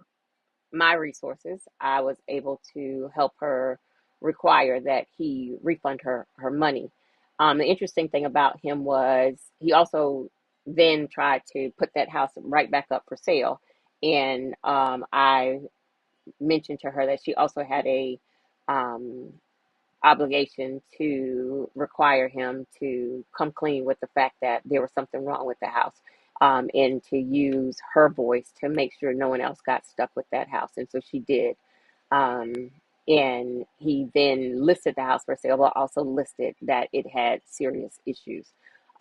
S1: my resources, I was able to help her require that he refund her money. The interesting thing about him was he also then tried to put that house right back up for sale. And I mentioned to her that she also had a um, obligation to require him to come clean with the fact that there was something wrong with the house, and to use her voice to make sure no one else got stuck with that house. And so she did. Um, and he then listed the house for sale, but also listed that it had serious issues.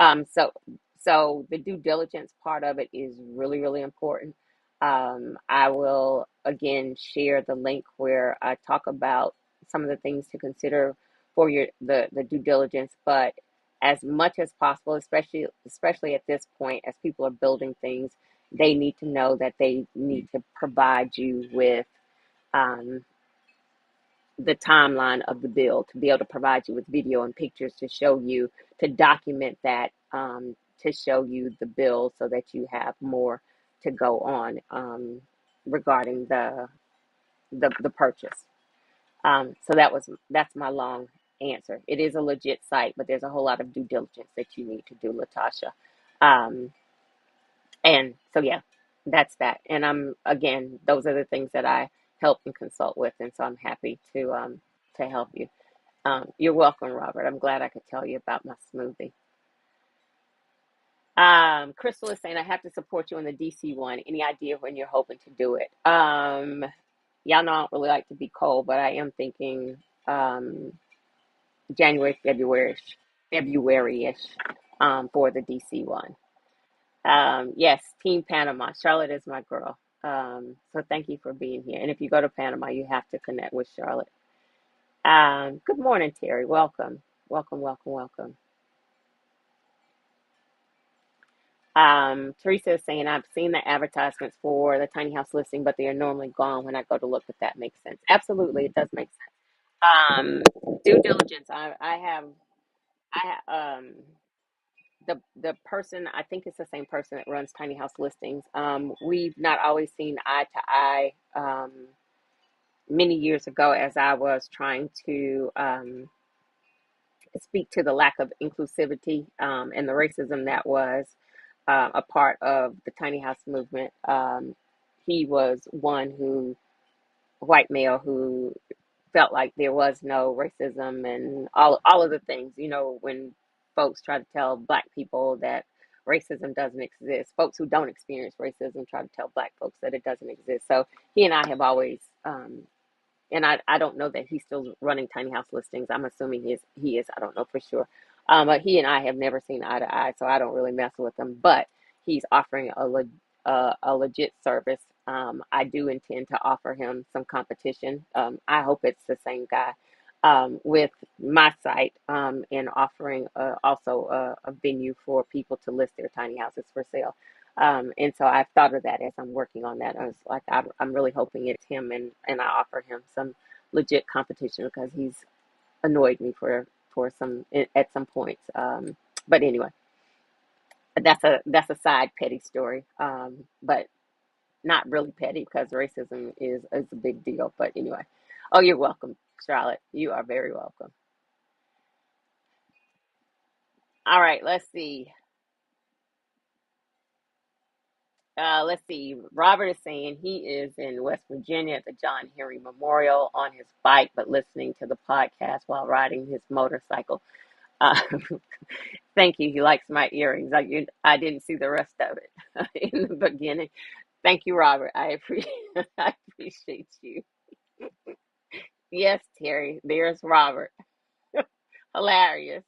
S1: Um, so, so the due diligence part of it is really, really important. I will again share the link where I talk about some of the things to consider for the due diligence. But as much as possible, especially at this point, as people are building things, they need to know that they need to provide you with um, the timeline of the bill, to be able to provide you with video and pictures to show you, to document that, to show you the bill so that you have more to go on, regarding the purchase. So that's my long answer. It is a legit site, but there's a whole lot of due diligence that you need to do, Latasha. Um, and so yeah, that's that. And again, those are the things that I help and consult with, and so I'm happy to help you. You're welcome, Robert. I'm glad I could tell you about my smoothie. Crystal is saying I have to support you on the DC one. Any idea when you're hoping to do it? Y'all know I don't really like to be cold, but I am thinking um, January, February-ish, for the DC one. Yes, Team Panama. Charlotte is my girl. So thank you for being here. And if you go to Panama, you have to connect with Charlotte. Good morning, Terry. Welcome. Welcome, welcome, welcome. Teresa is saying, I've seen the advertisements for the tiny house listing, but they are normally gone when I go to look, if that makes sense. Absolutely, it does make sense. Due diligence. I have the person, I think it's the same person that runs tiny house listings. We've not always seen eye to eye. Many years ago, as I was trying to speak to the lack of inclusivity, and the racism that was a part of the tiny house movement. He was one who, white male, who felt like there was no racism and all of the things. When folks try to tell black people that racism doesn't exist, folks who don't experience racism try to tell black folks that it doesn't exist. So he and I have always, and I don't know that he's still running tiny house listings. I'm assuming he is. I don't know for sure. But he and I have never seen eye to eye, so I don't really mess with him. But he's offering a legit service. I do intend to offer him some competition. I hope it's the same guy, with my site, and offering also a venue for people to list their tiny houses for sale. And so I've thought of that as I'm working on that. I was like, I'm really hoping it's him, and I offer him some legit competition because he's annoyed me for some at some points. But anyway, that's a side petty story. But not really petty because racism is a big deal. But anyway, oh, you're welcome, Charlotte. You are very welcome. All right, let's see. Let's see. Robert is saying he is in West Virginia at the John Henry Memorial on his bike, but listening to the podcast while riding his motorcycle. Uh, thank you. He likes my earrings. I didn't see the rest of it in the beginning. Thank you, Robert. I appreciate I appreciate you. Yes, Terry. There's Robert. Hilarious.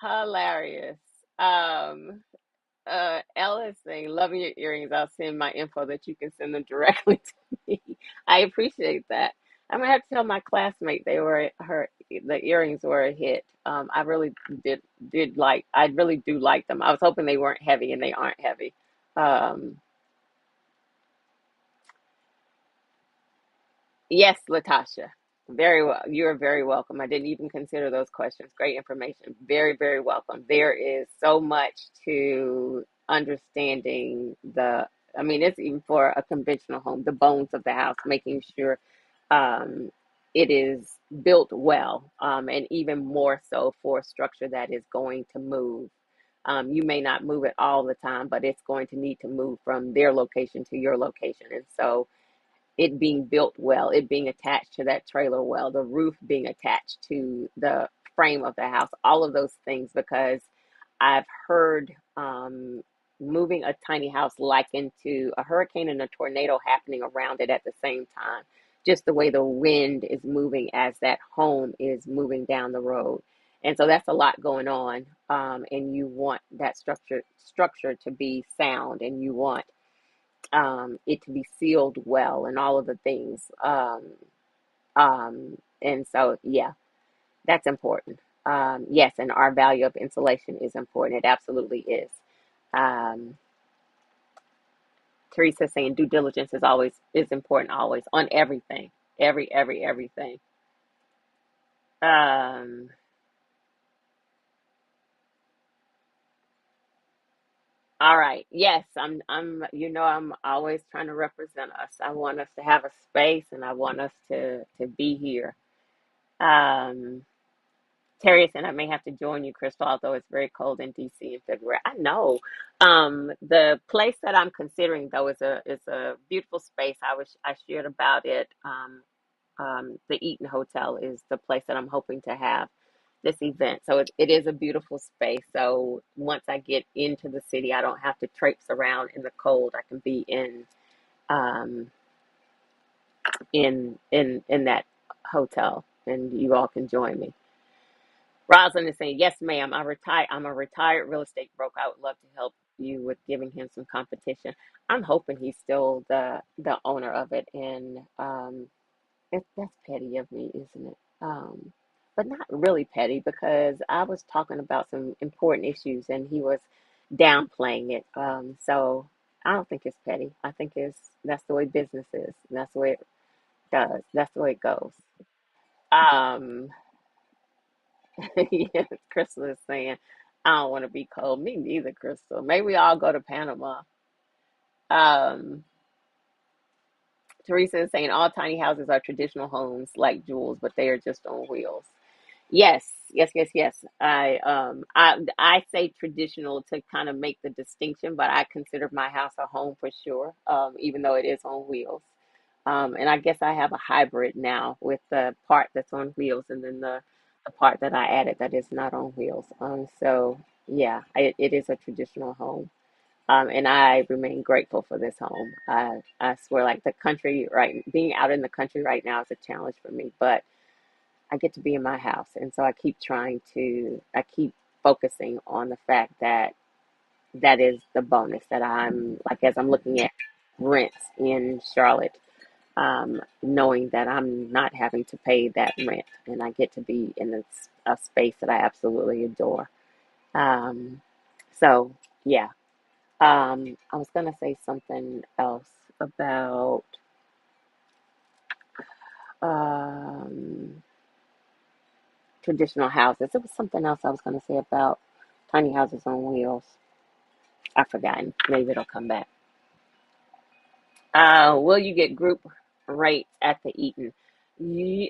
S1: Hilarious. Um, Ella saying, loving your earrings. I'll send my info that you can send them directly to me. I appreciate that. I'm gonna have to tell my classmate the earrings were a hit. I really did like I really do like them. I was hoping they weren't heavy and they aren't heavy. Um, Yes, Latasha. Very well. You're very welcome. I didn't even consider those questions. Great information. Very, very welcome. There is so much to understanding I mean, it's even for a conventional home, the bones of the house, making sure um, it is built well, and even more so for a structure that is going to move. You may not move it all the time, but it's going to need to move from their location to your location. And so, it being built well, it being attached to that trailer well, the roof being attached to the frame of the house, all of those things, because I've heard moving a tiny house likened to a hurricane and a tornado happening around it at the same time. Just the way the wind is moving as that home is moving down the road. And so that's a lot going on. And you want that structure to be sound, and you want it to be sealed well and all of the things. And so, yeah, that's important. Yes, and our value of insulation is important. It absolutely is. Um, Teresa saying due diligence is important always on everything, everything. Um, all right. Yes, I'm always trying to represent us. I want us to have a space, and I want us to be here. Um, Terry said, I may have to join you, Crystal, although it's very cold in DC in February. I know. The place that I'm considering, though, is a beautiful space. I shared about it. The Eaton Hotel is the place that I'm hoping to have this event. So it is a beautiful space. So once I get into the city, I don't have to traipse around in the cold. I can be um, in that hotel, and you all can join me. Rosalind is saying, yes, ma'am. I'm a retired real estate broker. I would love to help you with giving him some competition. I'm hoping he's still the owner of it, and that's petty of me, isn't it? But not really petty because I was talking about some important issues and he was downplaying it. So I don't think it's petty. I think that's the way business is. That's the way it does. That's the way it goes. Um, Yes, Crystal is saying, I don't want to be cold. Me neither, Crystal. Maybe we all go to Panama. Um, Teresa is saying all tiny houses are traditional homes like Jewel's, but they are just on wheels. Yes, yes. I say traditional to kind of make the distinction, but I consider my house a home for sure, even though it is on wheels. And I guess I have a hybrid now with the part that's on wheels and then the part that I added that is not on wheels. So yeah, it is a traditional home. And I remain grateful for this home. I swear, like the country, right, being out in the country right now is a challenge for me, but I get to be in my house. And so I keep focusing on the fact that that is the bonus that I'm like, as I'm looking at rents in Charlotte, knowing that I'm not having to pay that rent and I get to be in a space that I absolutely adore. Um, so, yeah. I was going to say something else about um, traditional houses. It was something else I was going to say about tiny houses on wheels. I've forgotten. Maybe it'll come back. Will you get group rates at the Eaton?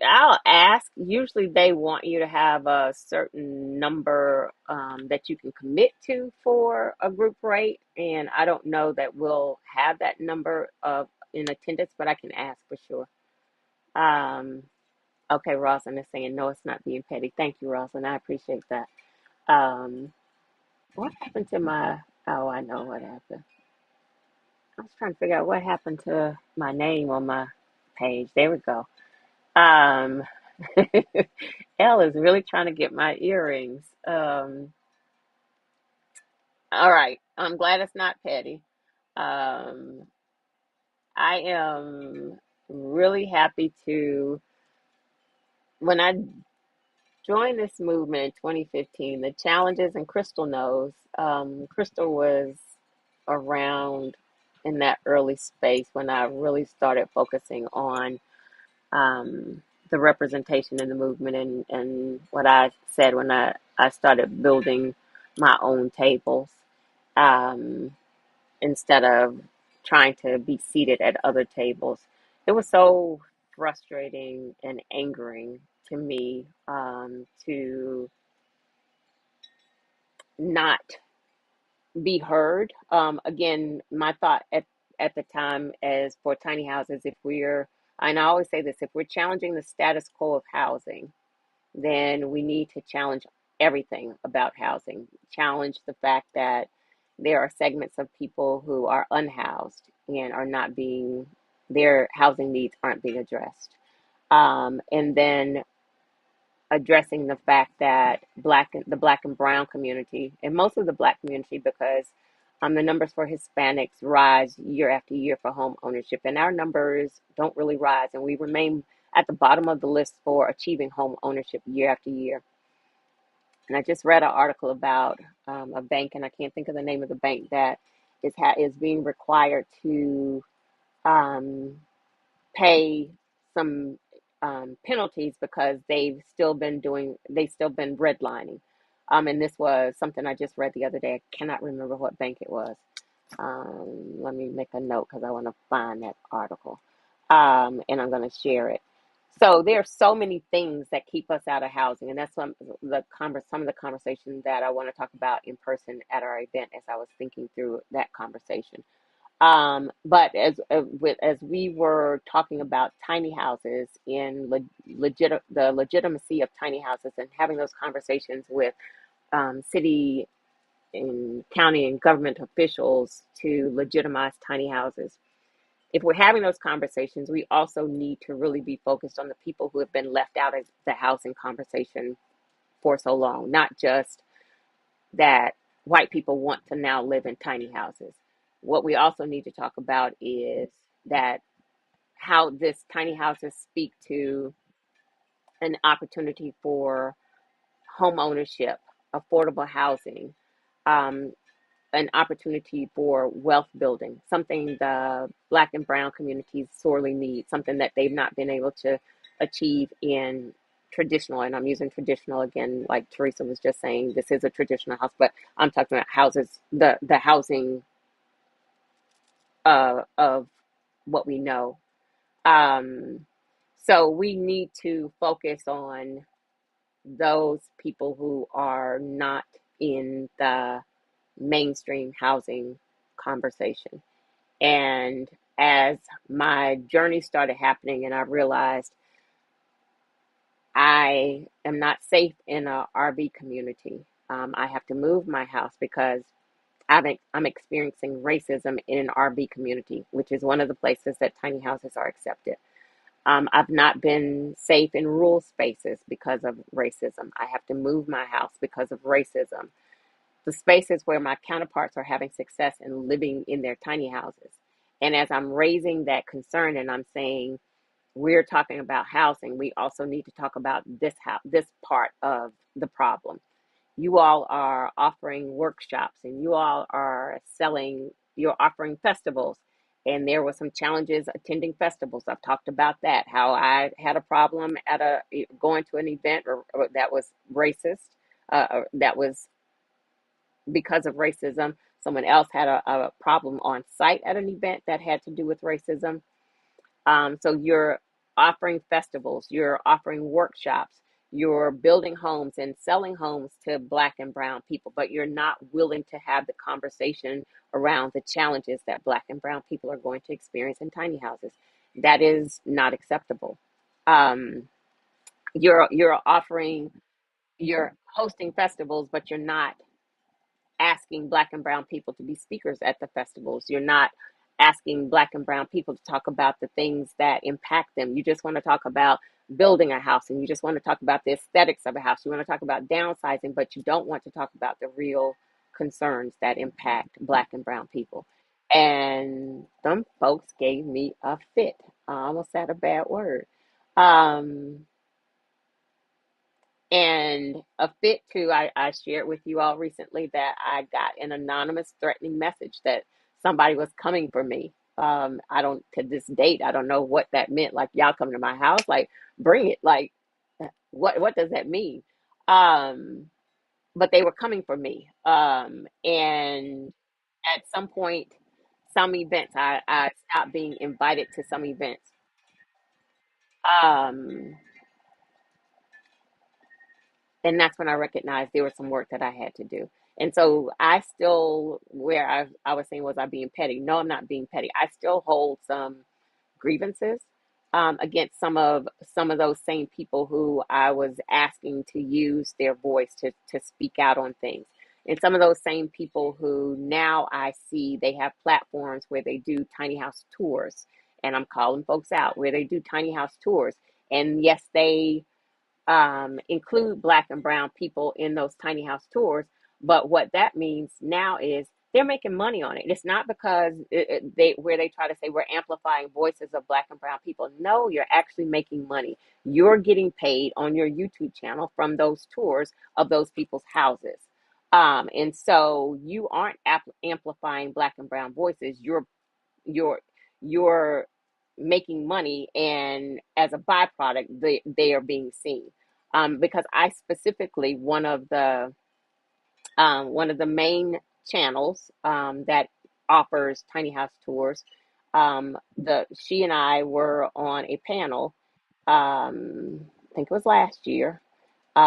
S1: I'll ask. Usually they want you to have a certain number that you can commit to for a group rate. And I don't know that we'll have that number of in attendance, but I can ask for sure. Um, okay, Roslyn is saying, no, it's not being petty. Thank you, Roslyn. I appreciate that. Um, what happened to my, oh, I know what happened. I was trying to figure out what happened to my name on my page. There we go. Um, Elle is really trying to get my earrings. All right. I'm glad it's not petty. Um, I am really happy to, when I joined this movement in 2015, the challenges, and Crystal knows, Crystal was around in that early space when I really started focusing on um, the representation in the movement and what I said when I started building my own tables um, instead of trying to be seated at other tables. It was so frustrating and angering to me to not be heard. Again, my thought at the time as for tiny houses, if we're, and I always say this, if we're challenging the status quo of housing, then we need to challenge everything about housing. Challenge the fact that there are segments of people who are unhoused and are not being, their housing needs aren't being addressed. And then addressing the fact that the black and brown community, and most of the black community, because the numbers for Hispanics rise year after year for home ownership, and our numbers don't really rise, and we remain at the bottom of the list for achieving home ownership year after year. And I just read an article about a bank, and I can't think of the name of the bank that is being required to um, pay some penalties because they've still been redlining. And this was something I just read the other day. I cannot remember what bank it was. Let me make a note because I want to find that article. And I'm going to share it. So there are so many things that keep us out of housing, and that's some of the conversations that I want to talk about in person at our event as I was thinking through that conversation. But as we were talking about tiny houses and the legitimacy of tiny houses and having those conversations with city and county and government officials to legitimize tiny houses. If we're having those conversations, we also need to really be focused on the people who have been left out of the housing conversation for so long, not just that white people want to now live in tiny houses. What we also need to talk about is that how this tiny houses speak to an opportunity for home ownership, affordable housing, um, an opportunity for wealth building, something the black and brown communities sorely need, something that they've not been able to achieve in traditional, and I'm using traditional again, like Teresa was just saying, this is a traditional house, but I'm talking about houses, the housing of what we know. Um, so we need to focus on those people who are not in the mainstream housing conversation. And as my journey started happening and I realized I am not safe in a RV community, I have to move my house because I'm experiencing racism in an RV community, which is one of the places that tiny houses are accepted. I've not been safe in rural spaces because of racism. I have to move my house because of racism. The spaces where my counterparts are having success and living in their tiny houses. And as I'm raising that concern and I'm saying, we're talking about housing, we also need to talk about this part of the problem. you all are offering workshops and you all are you're offering festivals. And there were some challenges attending festivals. I've talked about that, how I had a problem at going to an event or that was racist, that was because of racism. Someone else had a problem on site at an event that had to do with racism. So you're offering festivals, you're offering workshops, you're building homes and selling homes to Black and Brown people, but you're not willing to have the conversation around the challenges that Black and Brown people are going to experience in tiny houses. That is not acceptable. Um, you're hosting festivals, but you're not asking Black and Brown people to be speakers at the festivals. You're not asking Black and Brown people to talk about the things that impact them. You just want to talk about building a house and you just want to talk about the aesthetics of a house. You want to talk about downsizing, but you don't want to talk about the real concerns that impact Black and Brown people. And some folks gave me a fit. I almost said a bad word. Um, and a fit too, I shared with you all recently that I got an anonymous threatening message that somebody was coming for me. I don't, to this date, I don't know what that meant. Like, y'all come to my house, like, bring it. Like, what does that mean? Um, but they were coming for me. And at some point, some events, I stopped being invited to some events. Um, and that's when I recognized there was some work that I had to do. And so I still, where I was saying, was I being petty? No, I'm not being petty. I still hold some grievances against some of those same people who I was asking to use their voice to speak out on things. And some of those same people who now I see they have platforms where they do tiny house tours, and I'm calling folks out where they do tiny house tours. And yes, they include Black and Brown people in those tiny house tours. But what that means now is they're making money on it. It's not because they try to say we're amplifying voices of Black and Brown people. No, you're actually making money. You're getting paid on your YouTube channel from those tours of those people's houses. And so you aren't amplifying Black and Brown voices. You're you're making money, and as a byproduct they are being seen. Because I specifically, one of the main channels that offers tiny house tours, the she and I were on a panel. I think it was last year.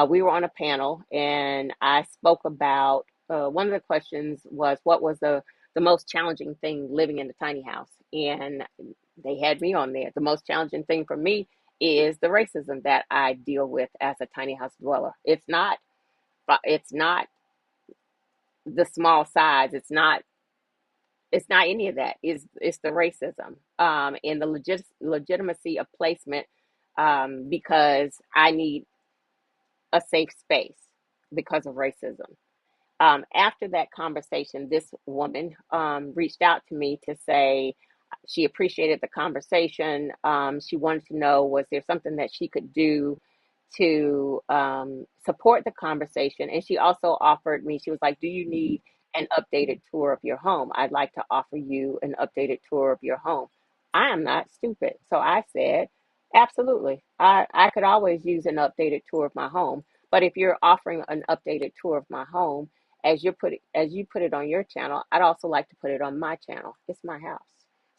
S1: We were on a panel, and I spoke about one of the questions was what was the most challenging thing living in a tiny house, and they had me on there. The most challenging thing for me is the racism that I deal with as a tiny house dweller. It's not the small size. It's not any of that. It's the racism and the legitimacy of placement, because I need a safe space because of racism. After that conversation, this woman reached out to me to say she appreciated the conversation. She wanted to know, was there something that she could do to support the conversation? And she also offered me, she was like, do you need an updated tour of your home? I'd like to offer you an updated tour of your home. I am not stupid. So I said, absolutely. I could always use an updated tour of my home. But if you're offering an updated tour of my home, as you put it on your channel, I'd also like to put it on my channel. It's my house.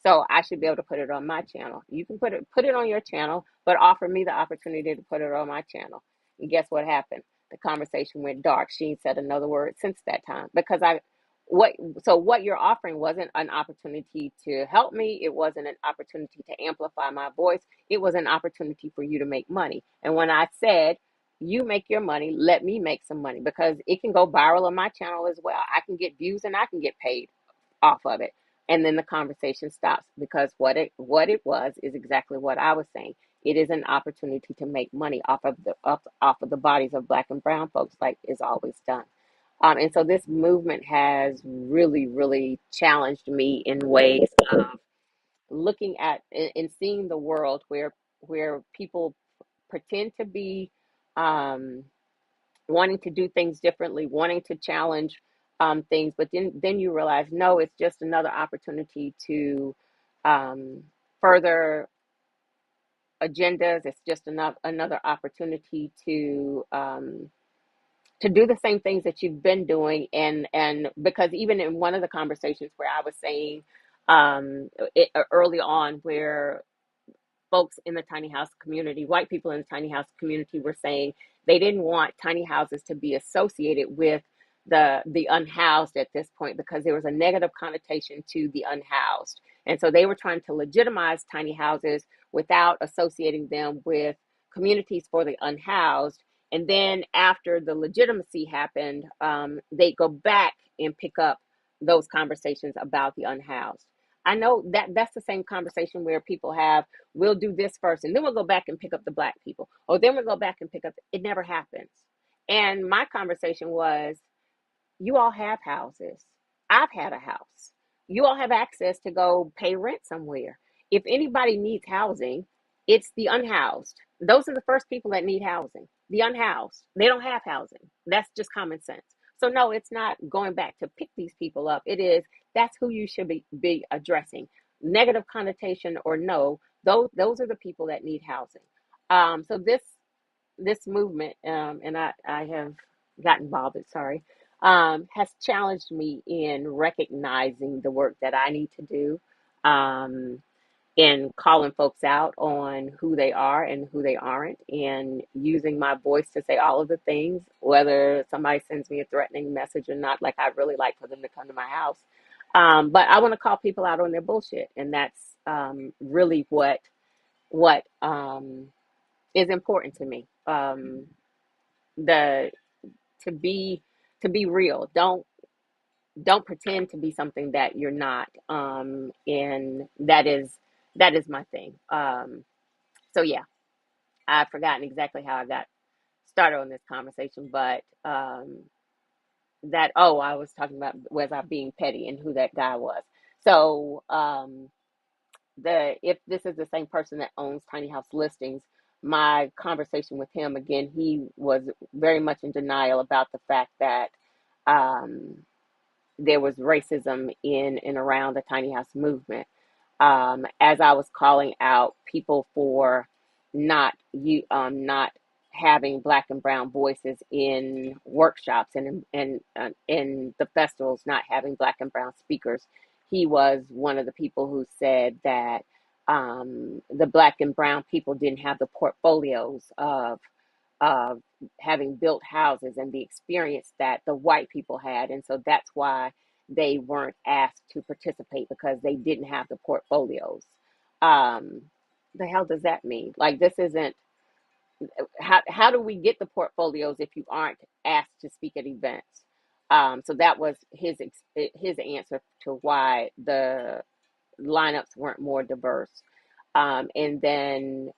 S1: So I should be able to put it on my channel. You can put it on your channel, but offer me the opportunity to put it on my channel. And guess what happened? The conversation went dark. She ain't said another word since that time, because I what what you're offering wasn't an opportunity to help me. It wasn't an opportunity to amplify my voice. It was an opportunity for you to make money. And when I said, you make your money, let me make some money, because it can go viral on my channel as well. I can get views and I can get paid off of it. And then the conversation stops, because what it was is exactly what I was saying. It is an opportunity to make money off of the bodies of Black and Brown folks, like is always done. And so this movement has really, really challenged me in ways of looking at and seeing the world where people pretend to be um, wanting to do things differently, wanting to challenge things, but then you realize, no, it's just another opportunity to um, further agendas. It's just another opportunity to do the same things that you've been doing. And because even in one of the conversations where I was saying early on, where folks in the tiny house community, white people in the tiny house community, were saying they didn't want tiny houses to be associated with the unhoused at this point, because there was a negative connotation to the unhoused. And so they were trying to legitimize tiny houses without associating them with communities for the unhoused. And then after the legitimacy happened, they go back and pick up those conversations about the unhoused. I know that that's the same conversation where people have, we'll do this first and then we'll go back and pick up the black people, or then we'll go back and pick up, it never happens. And my conversation was, you all have houses. I've had a house. You all have access to go pay rent somewhere. If anybody needs housing, it's the unhoused. Those are the first people that need housing. The unhoused. They don't have housing. That's just common sense. So no, it's not going back to pick these people up. It is, that's who you should be addressing. Negative connotation or no, those are the people that need housing. So this movement, and I have gotten involved, sorry, has challenged me in recognizing the work that I need to do, in calling folks out on who they are and who they aren't, and using my voice to say all of the things, whether somebody sends me a threatening message or not. Like, I'd really like for them to come to my house. But I want to call people out on their bullshit. And that's really what is important to me. The to be to be real. Don't pretend to be something that you're not. And that is my thing. So yeah, I've forgotten exactly how I got started on this conversation, but that, oh, I was talking about, was I being petty and who that guy was. So the if this is the same person that owns tiny house listings, my conversation with him again, he was very much in denial about the fact that um, there was racism in and around the tiny house movement. As I was calling out people for not having black and brown voices in workshops, and in the festivals, not having black and brown speakers, he was one of the people who said that the black and brown people didn't have the portfolios of having built houses and the experience that the white people had. And so that's why they weren't asked to participate, because they didn't have the portfolios. Um, the hell does that mean? Like, this isn't, how do we get the portfolios if you aren't asked to speak at events? So that was his answer to why the lineups weren't more diverse. And then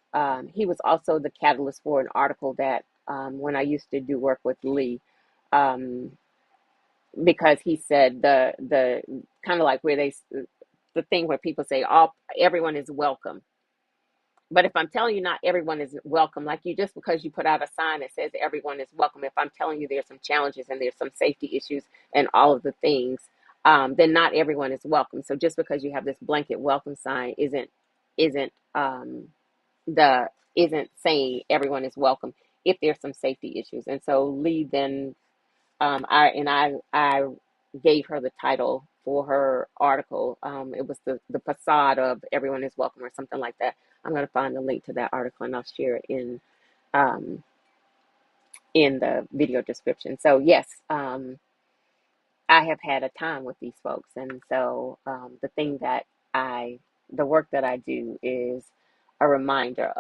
S1: he was also the catalyst for an article that, when I used to do work with Lee, um, because he said the kind of like where the thing where people say everyone is welcome. But if I'm telling you not everyone is welcome, like, you, just because you put out a sign that says everyone is welcome, if I'm telling you there's some challenges and there's some safety issues and all of the things, then not everyone is welcome. So just because you have this blanket welcome sign isn't the isn't saying everyone is welcome if there's some safety issues. And so Lee then, I gave her the title for her article. It was the facade of everyone is welcome, or something like that. I'm going to find the link to that article and I'll share it um, in the video description. So yes, I have had a time with these folks, and so the work that I do is a reminder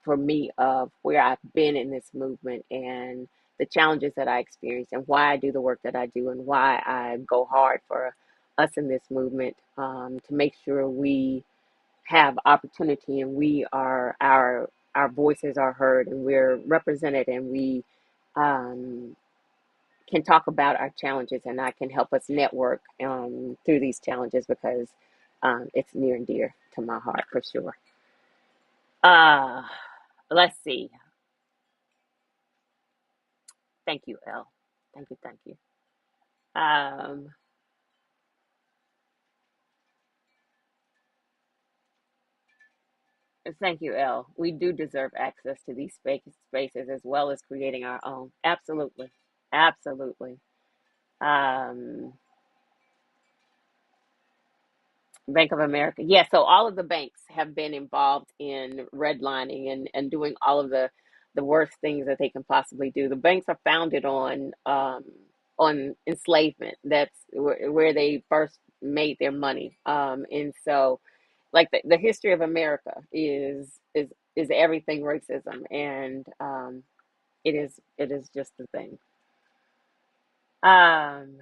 S1: for me, of where I've been in this movement, and the challenges that I experience, and why I do the work that I do, and why I go hard for us in this movement, to make sure we have opportunity, and our voices are heard, and we're represented, and we um, can talk about our challenges, and I can help us network through these challenges, because it's near and dear to my heart, for sure. Uh, let's see. Thank you, Elle. Thank you, thank you. Um, Thank you, Elle. We do deserve access to these spaces as well as creating our own. Absolutely. Absolutely. Um, Bank of America. Yeah, so all of the banks have been involved in redlining and doing all of the worst things that they can possibly do. The banks are founded on enslavement. That's where they first made their money. And so like the history of America is everything racism, and it is just the thing. Um,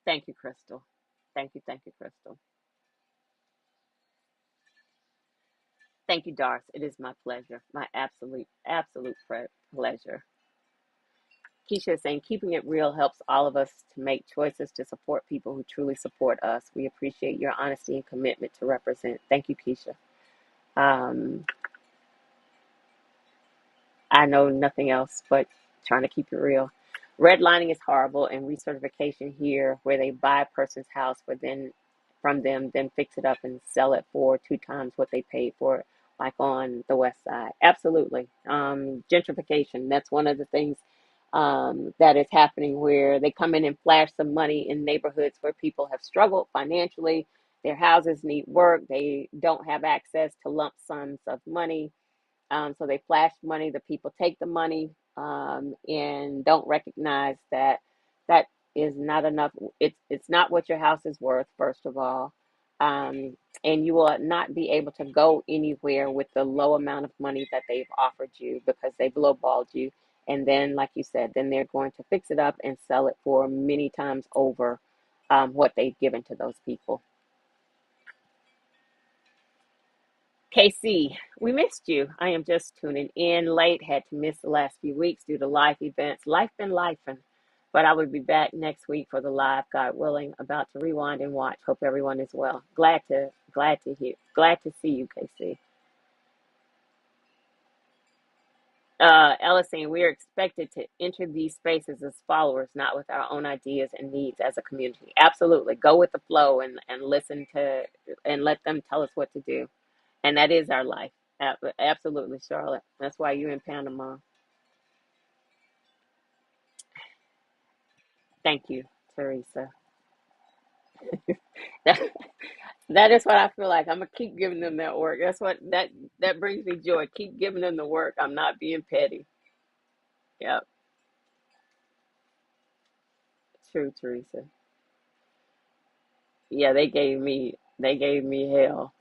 S1: Thank you, Crystal. Thank you, Crystal. Thank you, Darth. It is my pleasure, my absolute pleasure. Keisha is saying keeping it real helps all of us to make choices to support people who truly support us. We appreciate your honesty and commitment to represent. Thank you, Keisha. Um, I know nothing else but trying to keep it real. Redlining is horrible, and recertification here, where they buy a person's house for then from them, then fix it up and sell it for two times what they paid for it, like on the west side. Absolutely. Gentrification, that's one of the things that is happening where they come in and flash some money in neighborhoods where people have struggled financially. Their houses need work. They don't have access to lump sums of money, so they flash money. The people take the money and don't recognize that that is not enough. It's not what your house is worth, first of all, and you will not be able to go anywhere with the low amount of money that they've offered you because they've lowballed you. And then, like you said, then they're going to fix it up and sell it for many times over what they've given to those people. KC, we missed you. I am just tuning in late. Had to miss the last few weeks due to life events. Life been lifing. But I will be back next week for the live, God willing. About to rewind and watch. Hope everyone is well. Glad to see you, KC. Ella saying we are expected to enter these spaces as followers, not with our own ideas and needs as a community. Absolutely. Go with the flow and listen to and let them tell us what to do. And that is our life. Absolutely, Charlotte. That's why you're in Panama. Thank you, Teresa. That, that is what I feel like. I'm gonna keep giving them that work. That brings me joy. Keep giving them the work. I'm not being petty. Yep, true, Teresa. Yeah, they gave me hell.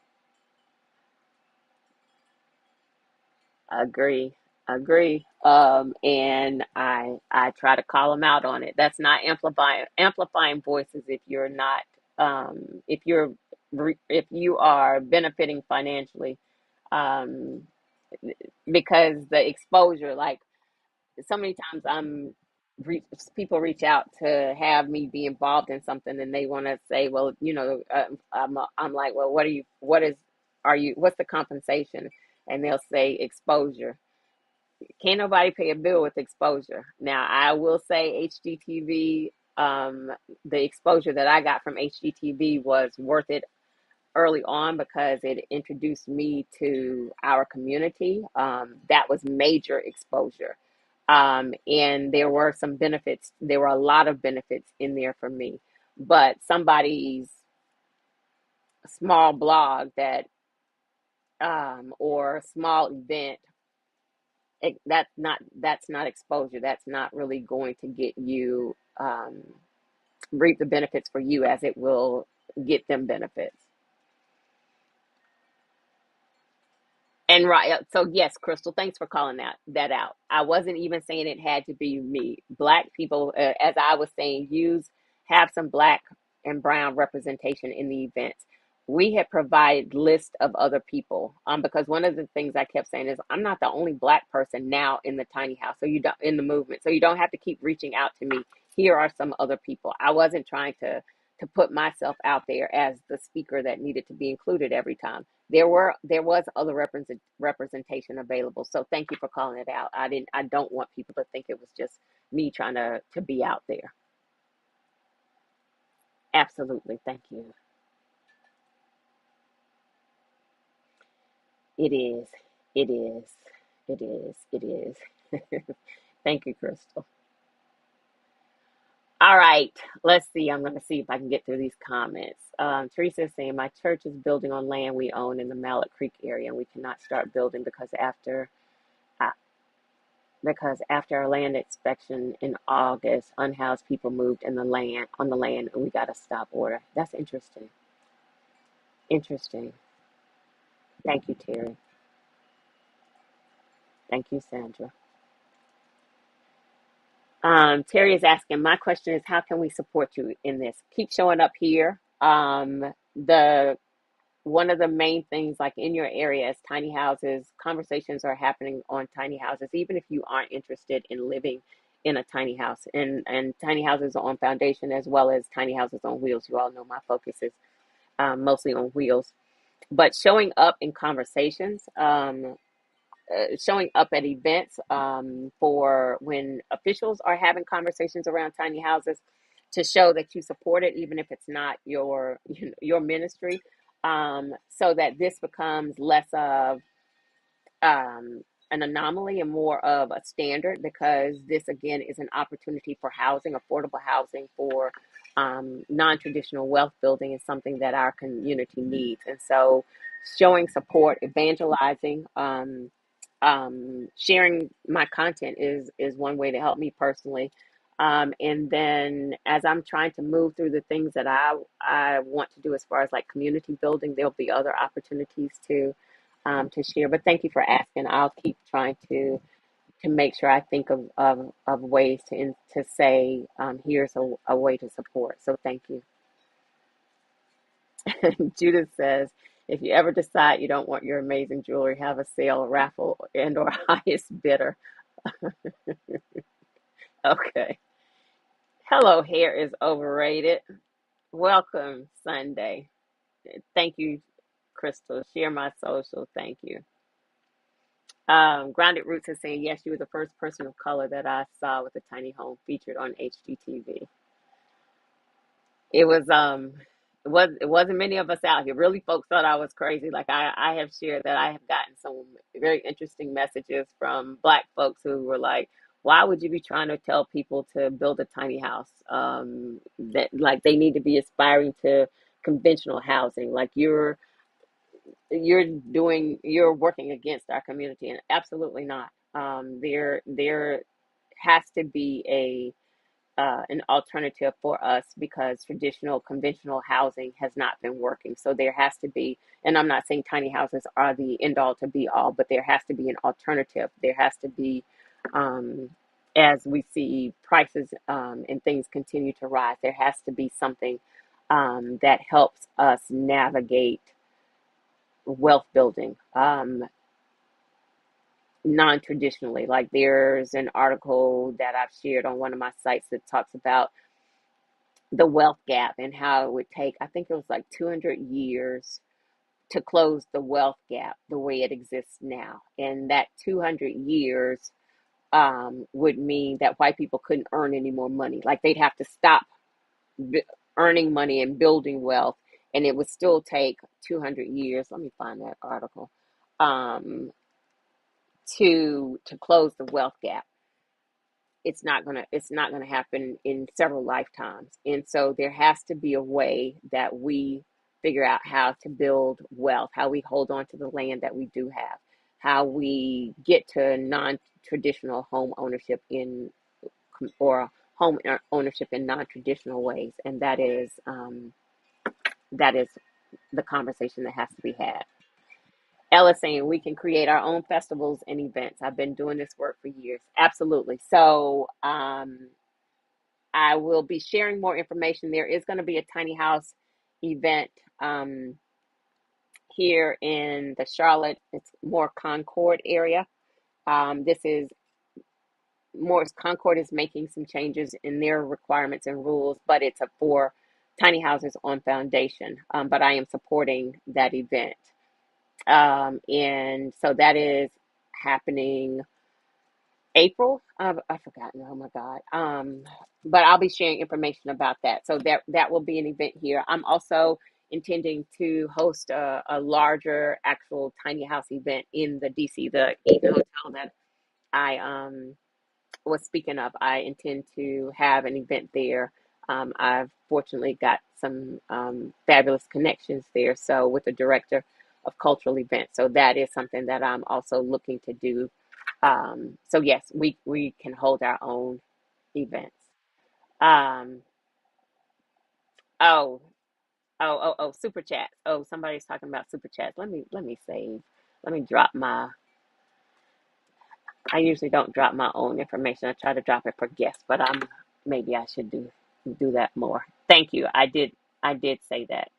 S1: Agree. Agree. And I try to call them out on it. That's not amplifying voices if you're not if you're if you are benefiting financially, um because the exposure, like so many times people reach out to have me be involved in something and they want to say, well, I'm like, well, what's the compensation? And they'll say exposure. Can't nobody pay a bill with exposure. Now, I will say HGTV, the exposure that I got from HGTV was worth it early on because it introduced me to our community. That was major exposure. And there were some benefits. There were a lot of benefits in there for me. But somebody's small blog or small event, that's not exposure. That's not really going to get you reap the benefits for you as it will get them benefits. And right, so yes, Crystal, thanks for calling that out. I wasn't even saying it had to be me. Black people, as I was saying, have some black and brown representation in the events. We have provided list of other people, because one of the things I kept saying is I'm not the only black person now in the tiny house, so you don't in the movement, so you don't have to keep reaching out to me. Here are some other people. I wasn't trying to put myself out there as the speaker that needed to be included every time. there was other representation available. So thank you for calling it out. I don't want people to think it was just me trying to be out there. Absolutely. Thank you. It is. It is. It is. It is. Thank you, Crystal. All right. Let's see. I'm going to see if I can get through these comments. Teresa is saying, my church is building on land we own in the Mallet Creek area, and we cannot start building uh, because after our land inspection in August, unhoused people moved in the land on the land, and we got a stop order. That's interesting. Interesting. Thank you, Terry. Thank you, Sandra. Terry is asking, my question is, how can we support you in this? Keep showing up here. The One of the main things, like in your area, is tiny houses. Conversations are happening on tiny houses, even if you aren't interested in living in a tiny house. And tiny houses on foundation as well as tiny houses on wheels. You all know my focus is mostly on wheels. But showing up in conversations, showing up at events for when officials are having conversations around tiny houses to show that you support it, even if it's not your ministry, so that this becomes less of an anomaly and more of a standard, because this again is an opportunity for housing, affordable housing for non-traditional wealth building is something that our community needs. And so showing support, evangelizing, sharing my content is one way to help me personally. And then as I'm trying to move through the things that I want to do as far as like community building, there'll be other opportunities to share. But thank you for asking. I'll keep trying to make sure I think of ways to say here's a way to support. So thank you. Judith says, if you ever decide you don't want your amazing jewelry, have a sale, raffle, and or highest bidder. Okay. Hello, hair is overrated. Welcome, Sunday. Thank you, Crystal. Share my social. Thank you. Grounded Roots is saying, yes, you were the first person of color that I saw with a tiny home featured on HGTV. It was it wasn't many of us out here. Really, folks thought I was crazy. Like I have shared that I have gotten some very interesting messages from Black folks who were like, "Why would you be trying to tell people to build a tiny house? That like they need to be aspiring to conventional housing. Like you're working against our community, and absolutely not. There has to be a an alternative for us because traditional conventional housing has not been working. So there has to be, and I'm not saying tiny houses are the end all to be all, but there has to be an alternative. There has to be, as we see prices and things continue to rise, there has to be something that helps us navigate wealth building non-traditionally. Like there's an article that I've shared on one of my sites that talks about the wealth gap and how it would take, I think it was like 200 years to close the wealth gap the way it exists now. And that 200 years would mean that white people couldn't earn any more money. Like they'd have to stop b- earning money and building wealth, and it would still take 200 years. Let me find that article. Um, to close the wealth gap. It's not gonna happen in several lifetimes. And so there has to be a way that we figure out how to build wealth, how we hold on to the land that we do have, how we get to non-traditional home ownership in or home ownership in non-traditional ways. And that is the conversation that has to be had. Ella saying we can create our own festivals and events. I've been doing this work for years. Absolutely. So I will be sharing more information. There is going to be a tiny house event um, here in the Charlotte, it's more Concord area. This is more Concord is making some changes in their requirements and rules, but it's for tiny houses on foundation. But I am supporting that event. And so that is happening April. I've forgotten. Oh my God. But I'll be sharing information about that. So that will be an event here. I'm also intending to host a larger actual tiny house event in the DC, the Eaton Hotel that I was speaking of. I intend to have an event there. I've fortunately got some fabulous connections there. So with the director of cultural events, so that is something that I'm also looking to do. So yes, we can hold our own events. Um, oh, super chats. Oh, somebody's talking about super chats. Let me save. Let me drop my. I usually don't drop my own information. I try to drop it for guests, but maybe I should do that more. Thank you. I did say that.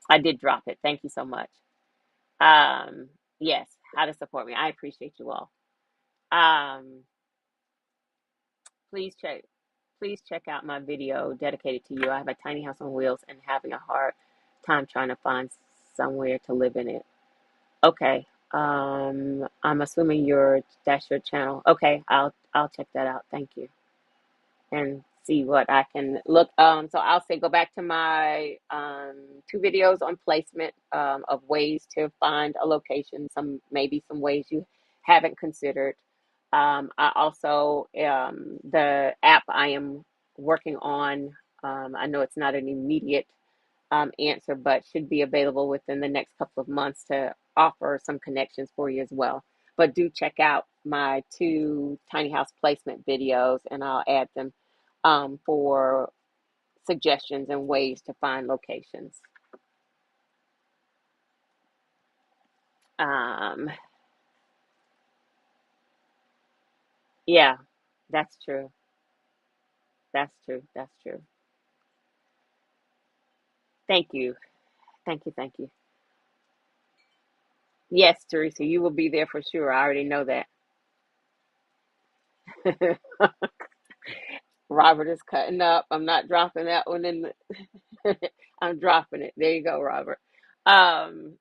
S1: I did drop it. Thank you so much. Um, yes, how to support me. I appreciate you all. Um, please check please check out my video dedicated to you. I have a tiny house on wheels and having a hard time trying to find somewhere to live in it. Okay. I'm assuming that's your channel. Okay, I'll check that out. Thank you. And see what I can look. So I'll say go back to my two videos on placement of ways to find a location. Maybe some ways you haven't considered. I also the app I am working on. I know it's not an immediate answer, but should be available within the next couple of months to offer some connections for you as well. But do check out my two tiny house placement videos, and I'll add them for suggestions and ways to find locations. Um, yeah, that's true. That's true. That's true. Thank you. Thank you. Thank you. Yes, Teresa, you will be there for sure. I already know that. Robert is cutting up. I'm not dropping that one in I'm dropping it. There you go, Robert. Um,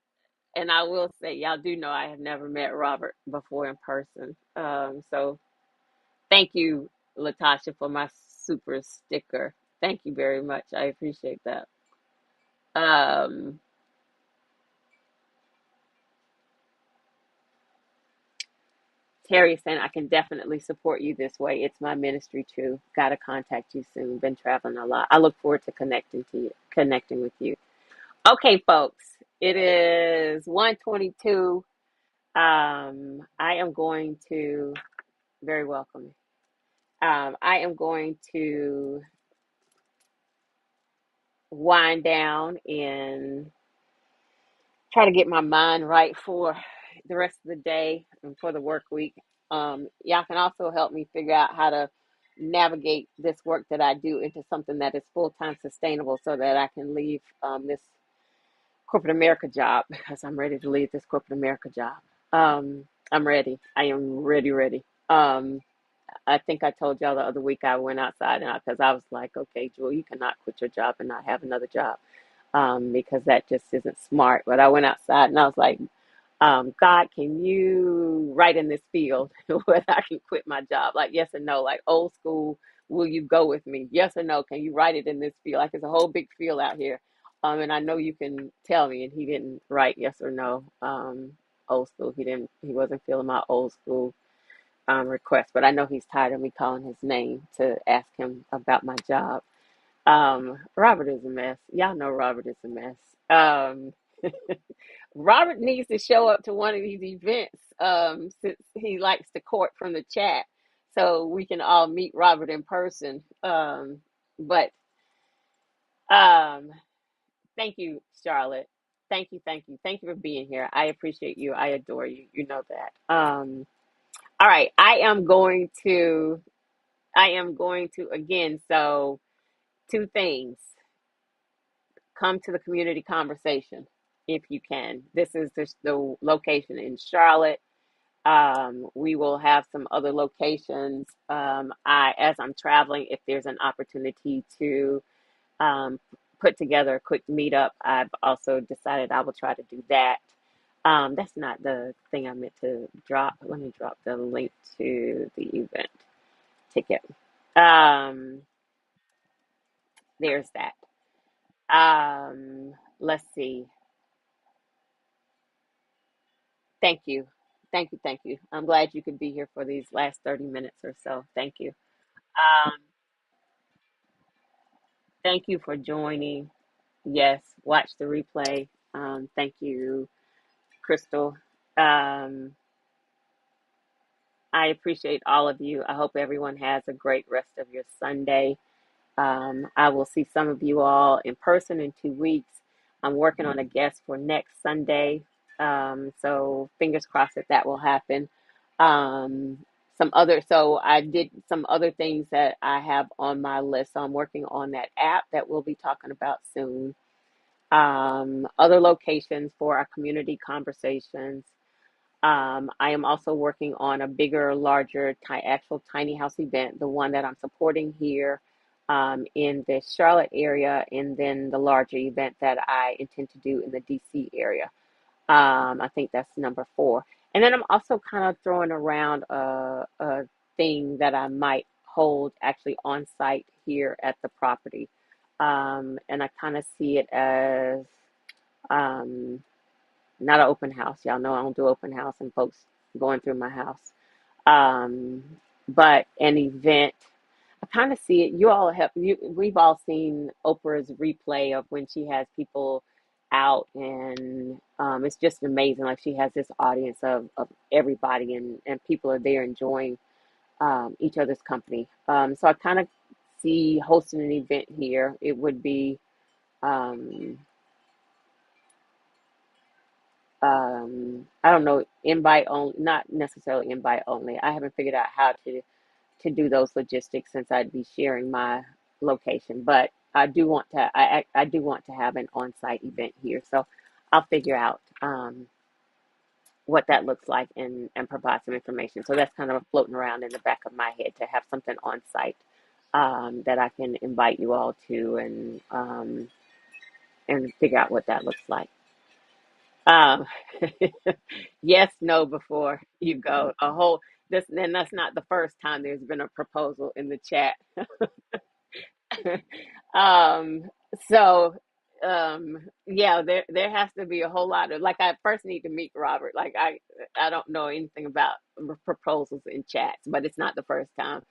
S1: and I will say, y'all do know I have never met Robert before in person. So thank you, Latasha, for my super sticker. Thank you very much. I appreciate that. Um, Terry is saying I can definitely support you this way. It's my ministry too. Gotta contact you soon. Been traveling a lot. I look forward to connecting with you. Okay, folks. It is 1:22. I am going to very welcome. I am going to wind down and try to get my mind right for the rest of the day and for the work week. Y'all can also help me figure out how to navigate this work that I do into something that is full time sustainable so that I can leave this corporate America job because I'm ready to leave this corporate America job. I'm ready. I am ready, ready. I think I told y'all the other week I went outside and because I was like, okay, Jewel, you cannot quit your job and not have another job because that just isn't smart. But I went outside and I was like, God, can you write in this field whether I can quit my job? Like, yes or no, like old school, will you go with me? Yes or no, can you write it in this field? Like, it's a whole big field out here. And I know you can tell me, and he didn't write yes or no. Old school, he wasn't feeling my old school request, but I know he's tired of me calling his name to ask him about my job. Robert is a mess. Y'all know Robert is a mess. Um, Robert needs to show up to one of these events since he likes to court from the chat, so we can all meet Robert in person. But um, thank you, Charlotte. Thank you for being here. I appreciate you. I adore you. You know that. All right, I am going to again. So two things: come to the community conversation if you can. This is the location in Charlotte. We will have some other locations. As I'm traveling, if there's an opportunity to um, put together a quick meetup. I've also decided I will try to do that. That's not the thing I meant to drop. Let me drop the link to the event ticket. Um, there's that. Let's see. Thank you. Thank you. Thank you. I'm glad you could be here for these last 30 minutes or so. Thank you. Um, thank you for joining. Yes, watch the replay. Thank you, Crystal. Um, I appreciate all of you. I hope everyone has a great rest of your Sunday. I will see some of you all in person in 2 weeks. I'm working on a guest for next Sunday. So fingers crossed that that will happen. Um, so I did some other things that I have on my list. So I'm working on that app that we'll be talking about soon. Other locations for our community conversations. I am also working on a bigger, larger, actual tiny house event, the one that I'm supporting here in the Charlotte area, and then the larger event that I intend to do in the DC area. I think that's number 4. And then I'm also kind of throwing around a thing that I might hold actually on site here at the property. And I kind of see it as um, not an open house. Y'all know I don't do open house and folks going through my house. Um, but an event, I kind of see it. We've all seen Oprah's replay of when she has people out, and it's just amazing. Like she has this audience of everybody, and people are there enjoying each other's company. So I kind of see hosting an event here. It would be um, I don't know, invite only, not necessarily invite only. I haven't figured out how to do those logistics since I'd be sharing my location, but I do want to have an on-site event here, so I'll figure out what that looks like and provide some information. So that's kind of floating around in the back of my head to have something on site that I can invite you all to and figure out what that looks like. Um, yes, no, before you go. And that's not the first time there's been a proposal in the chat. um, so, yeah, there has to be a whole lot of, like, I first need to meet Robert. Like, I don't know anything about proposals in chats, but it's not the first time.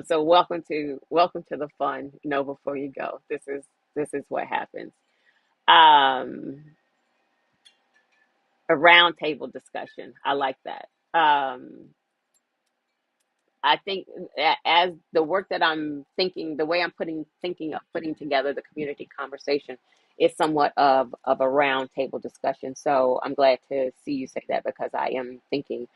S1: So welcome to the fun. Know before you go. This is what happens. Um, a roundtable discussion. I like that. I think as the work that I'm thinking, the way I'm thinking of putting together the community conversation is somewhat of a roundtable discussion. So I'm glad to see you say that because I am thinking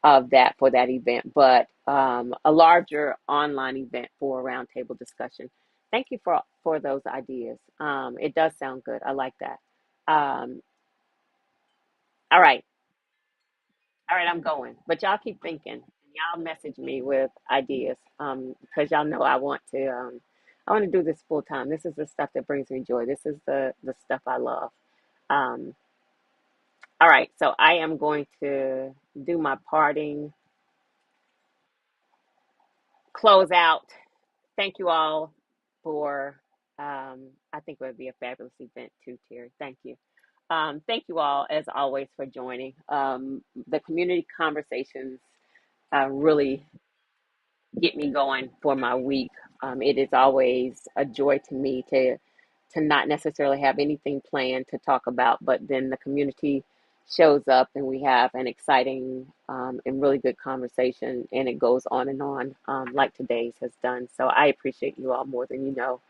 S1: of that for that event, but a larger online event for a roundtable discussion. Thank you for those ideas. It does sound good. I like that. Um, all right. All right, I'm going. But y'all keep thinking. Y'all message me with ideas. Because y'all know I want to do this full time. This is the stuff that brings me joy. This is the stuff I love. Um, all right, so I am going to do my parting close out. Thank you all for I think it would be a fabulous event too, Terry. Thank you. Thank you all as always for joining. The community conversations really get me going for my week. It is always a joy to me to not necessarily have anything planned to talk about, but then the community shows up and we have an exciting and really good conversation, and it goes on like today's has done. So I appreciate you all more than you know.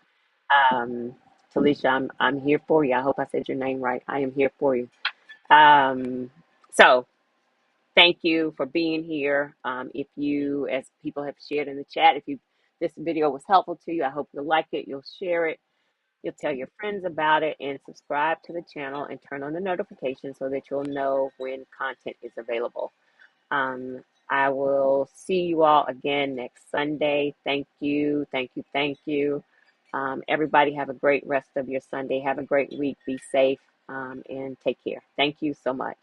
S1: Um, Talisha, I'm here for you. I hope I said your name right. I am here for you. So thank you for being here. If you, as people have shared in the chat, if you this video was helpful to you, I hope you'll like it, you'll share it, you'll tell your friends about it, and subscribe to the channel and turn on the notifications so that you'll know when content is available. I will see you all again next Sunday. Thank you, thank you, thank you. Everybody have a great rest of your Sunday. Have a great week. Be safe, and take care. Thank you so much.